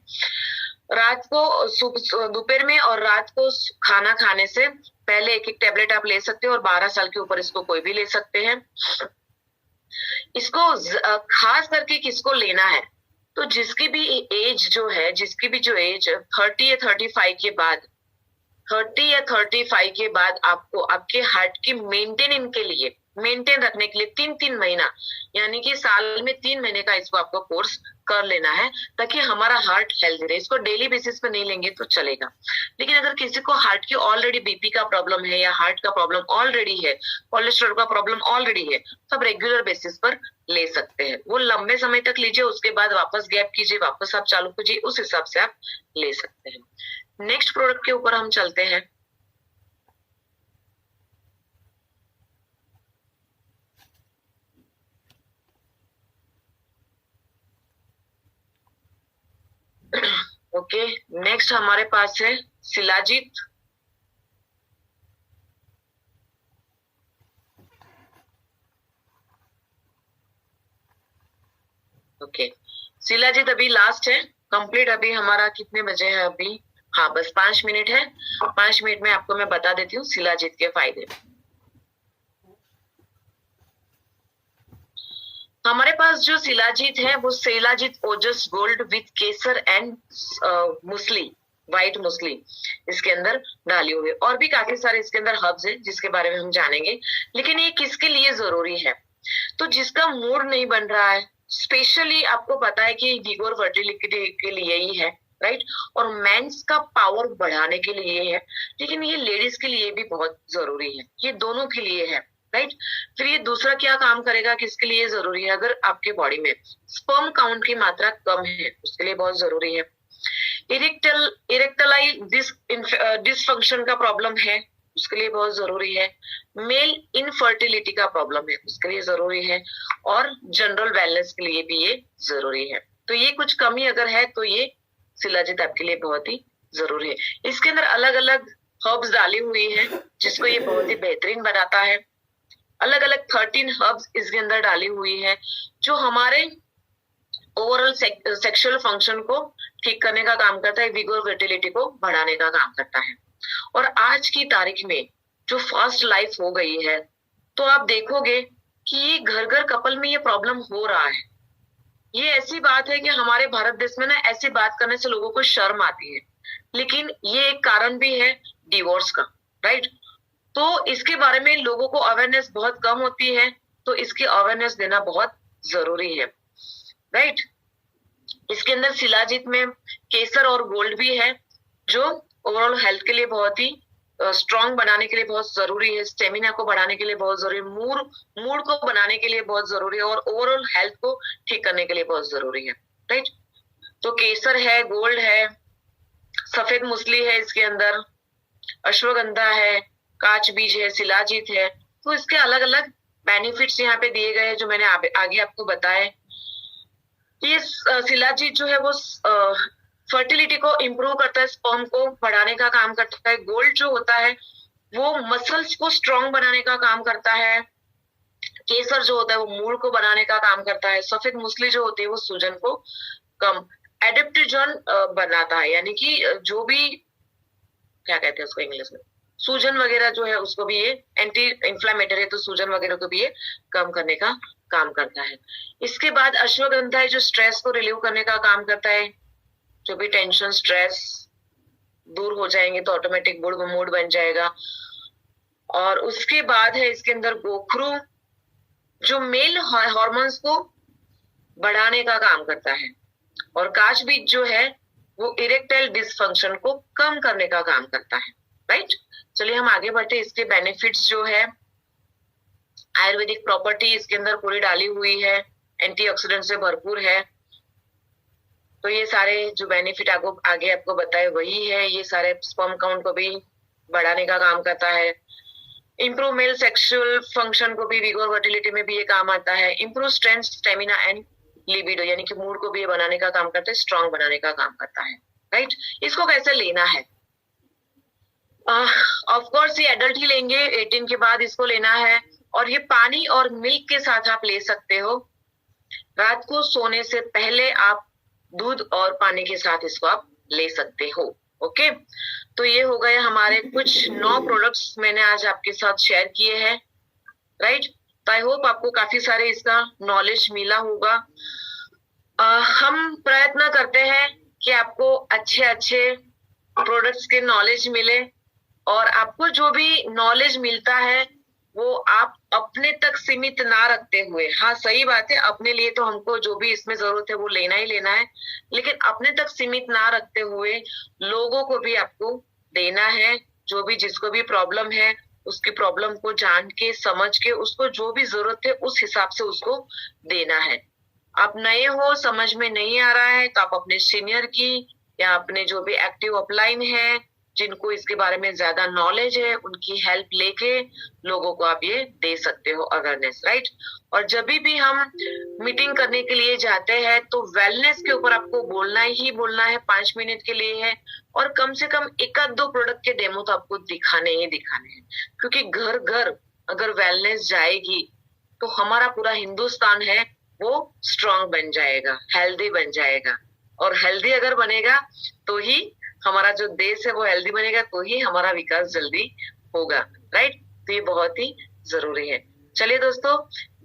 रात को, दोपहर में और रात को खाना खाने से पहले एक एक टेबलेट आप ले सकते हो और 12 साल के ऊपर इसको कोई भी ले सकते हैं। इसको खास करके किसको लेना है? तो जिसकी भी एज जो है, जिसकी भी जो एज 30 या 35 के बाद, 30 या 35 के बाद आपको आपके हार्ट की मेंटेन रखने के लिए 3-3 महीना, यानी कि साल में 3 महीने का इसको आपको कोर्स कर लेना है ताकि हमारा हार्ट हेल्दी रहे। इसको डेली बेसिस पे नहीं लेंगे तो चलेगा, लेकिन अगर किसी को हार्ट की ऑलरेडी बीपी का प्रॉब्लम है या हार्ट का प्रॉब्लम ऑलरेडी है, कोलेस्ट्रॉल का प्रॉब्लम ऑलरेडी है, तो आप रेगुलर बेसिस पर ले सकते हैं। वो लंबे समय तक लीजिए, उसके बाद वापस गैप कीजिए, वापस आप चालू कीजिए, उस हिसाब से आप ले सकते हैं। नेक्स्ट प्रोडक्ट के ऊपर हम चलते हैं। ओके, नेक्स्ट हमारे पास है शिलाजीत। ओके, शिलाजीत अभी लास्ट है कंप्लीट। अभी हमारा कितने बजे है अभी? हाँ, बस 5 मिनट है। 5 मिनट में आपको मैं बता देती हूँ शिलाजीत के फायदे। हमारे पास जो शिलाजीत है वो Shilajit Ojas gold with kesar and musli, white musli इसके अंदर डाली हुई है, और भी काफी सारे इसके अंदर हर्ब्स है जिसके बारे में हम जानेंगे। लेकिन ये किसके लिए जरूरी है? तो जिसका मूड नहीं बन रहा है, स्पेशली आपको पता है कि विगोर फर्टिलिटी के लिए ही है, राइट, और मेंस का पावर बढ़ाने के लिए है, लेकिन ये लेडीज के लिए भी बहुत जरूरी है, ये दोनों के लिए है, राइट। फिर ये दूसरा क्या काम करेगा, किसके लिए जरूरी है? अगर आपके बॉडी में स्पर्म काउंट की मात्रा कम है उसके लिए बहुत जरूरी है। इरेक्टलाइल डिसफंक्शन का प्रॉब्लम है उसके लिए बहुत जरूरी है। मेल इनफर्टिलिटी का प्रॉब्लम है उसके लिए जरूरी है, और जनरल वेलनेस के लिए भी ये जरूरी है। तो ये कुछ कमी अगर है तो ये शिलाजीत आपके लिए बहुत ही जरूरी है। इसके अंदर अलग अलग हर्ब्स डाली हुई है जिसको ये बहुत ही बेहतरीन बनाता है। अलग अलग 13 हर्ब्स इसके अंदर डाली हुई है जो हमारे ओवरऑल सेक्सुअल फंक्शन को ठीक करने का काम करता है, विगोर फर्टिलिटी को बढ़ाने का काम करता है। और आज की तारीख में जो फास्ट लाइफ हो गई है, तो आप देखोगे कि घर घर कपल में ये प्रॉब्लम हो रहा है। ये ऐसी बात है कि हमारे भारत देश में ना ऐसी बात करने से लोगों को शर्म आती है, लेकिन ये एक कारण भी है डिवोर्स का, राइट। तो इसके बारे में लोगों को अवेयरनेस बहुत कम होती है, तो इसकी अवेयरनेस देना बहुत जरूरी है, राइट। इसके अंदर शिलाजीत में केसर और गोल्ड भी है जो ओवरऑल हेल्थ के लिए बहुत ही स्ट्रॉन्ग बनाने के लिए बहुत जरूरी है, स्टेमिना को बढ़ाने के लिए बहुत जरूरी है, मूड को बनाने के लिए बहुत जरूरी है, और ओवरऑल हेल्थ को ठीक करने के लिए बहुत जरूरी है, राइट। तो केसर है, गोल्ड है, सफेद मुसली है, इसके अंदर अश्वगंधा है, काच बीज है, शिलाजीत है। तो इसके अलग अलग बेनिफिट्स यहाँ पे दिए गए हैं जो मैंने आगे आपको बताए। ये शिलाजीत जो है वो फर्टिलिटी को इम्प्रूव करता है, स्पर्म को बढ़ाने का काम करता है। गोल्ड जो होता है वो मसल्स को स्ट्रॉन्ग बनाने का काम करता है। केसर जो होता है वो मूड को बनाने का काम करता है। सफेद मुसली जो होती है वो सूजन को कम एडेप्टोजन बनाता है, यानी कि जो भी क्या कहते हैं उसको इंग्लिश में, सूजन वगैरह जो है उसको भी ये एंटी इंफ्लेमेटरी है, तो सूजन वगैरह को भी ये कम करने का काम करता है। इसके बाद अश्वगंधा है जो स्ट्रेस को रिलीव करने का काम करता है। जो भी टेंशन स्ट्रेस दूर हो जाएंगे तो ऑटोमेटिक मूड बन जाएगा। और उसके बाद है इसके अंदर गोखरू, जो मेल हार्मोन्स को बढ़ाने का काम करता है, और काच बीज जो है वो इरेक्टाइल डिसफंक्शन को कम करने का काम करता है। राइट, चलिए हम आगे बढ़ते। इसके बेनिफिट्स जो है, आयुर्वेदिक प्रॉपर्टी इसके अंदर पूरी डाली हुई है, एंटीऑक्सीडेंट से भरपूर है। तो ये सारे जो बेनिफिट आपको आगे आपको बताए वही है। ये सारे स्पर्म काउंट को भी बढ़ाने का काम करता है, इम्प्रूव मेल सेक्सुअल फंक्शन को भी, विगोर फर्टिलिटी में भी ये काम आता है, improve strength stamina and libido, यानी कि मूड को भी ये बनाने का काम करता है, स्ट्रांग बनाने का काम करता है। राइट, इसको कैसे लेना है? ऑफ कोर्स ये एडल्ट ही लेंगे, 18 के बाद इसको लेना है। और ये पानी और मिल्क के साथ आप ले सकते हो। रात को सोने से पहले आप दूध और पानी के साथ इसको आप ले सकते हो। ओके, तो ये हो गए हमारे कुछ 9 प्रोडक्ट्स मैंने आज आपके साथ शेयर किए हैं। राइट, तो आई होप आपको काफी सारे इसका नॉलेज मिला होगा। हम प्रयत्न करते हैं कि आपको अच्छे अच्छे प्रोडक्ट्स के नॉलेज मिले, और आपको जो भी नॉलेज मिलता है वो आप अपने तक सीमित ना रखते हुए, हाँ सही बात है, अपने लिए तो हमको जो भी इसमें जरूरत है वो लेना ही लेना है, लेकिन अपने तक सीमित ना रखते हुए लोगों को भी आपको देना है। जो भी जिसको भी प्रॉब्लम है उसकी प्रॉब्लम को जान के समझ के उसको जो भी जरूरत है उस हिसाब से उसको देना है। आप नए हो, समझ में नहीं आ रहा है, तो आप अपने सीनियर की या अपने जो भी एक्टिव अपलाइन है जिनको इसके बारे में ज्यादा नॉलेज है उनकी हेल्प लेके लोगों को आप ये दे सकते हो अवेयरनेस। राइट, और जब भी हम मीटिंग करने के लिए जाते हैं तो वेलनेस के ऊपर आपको बोलना ही बोलना है, 5 मिनट के लिए है, और कम से कम 1-2 प्रोडक्ट के डेमो तो आपको दिखाने ही दिखाने हैं, क्योंकि घर घर अगर वेलनेस जाएगी तो हमारा पूरा हिंदुस्तान है वो स्ट्रांग बन जाएगा, हेल्दी बन जाएगा, और हेल्दी अगर बनेगा तो ही हमारा जो देश है वो हेल्दी बनेगा, तो ही हमारा विकास जल्दी होगा। राइट, तो ये बहुत ही जरूरी है। चलिए दोस्तों,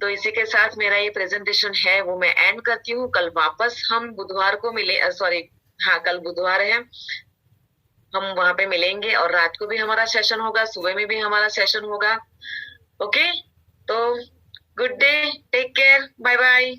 तो इसी के साथ मेरा ये प्रेजेंटेशन है वो मैं एंड करती हूँ। कल वापस हम बुधवार को मिले, कल बुधवार है, हम वहां पे मिलेंगे, और रात को भी हमारा सेशन होगा, सुबह में भी हमारा सेशन होगा। ओके, तो good day, take care, bye bye.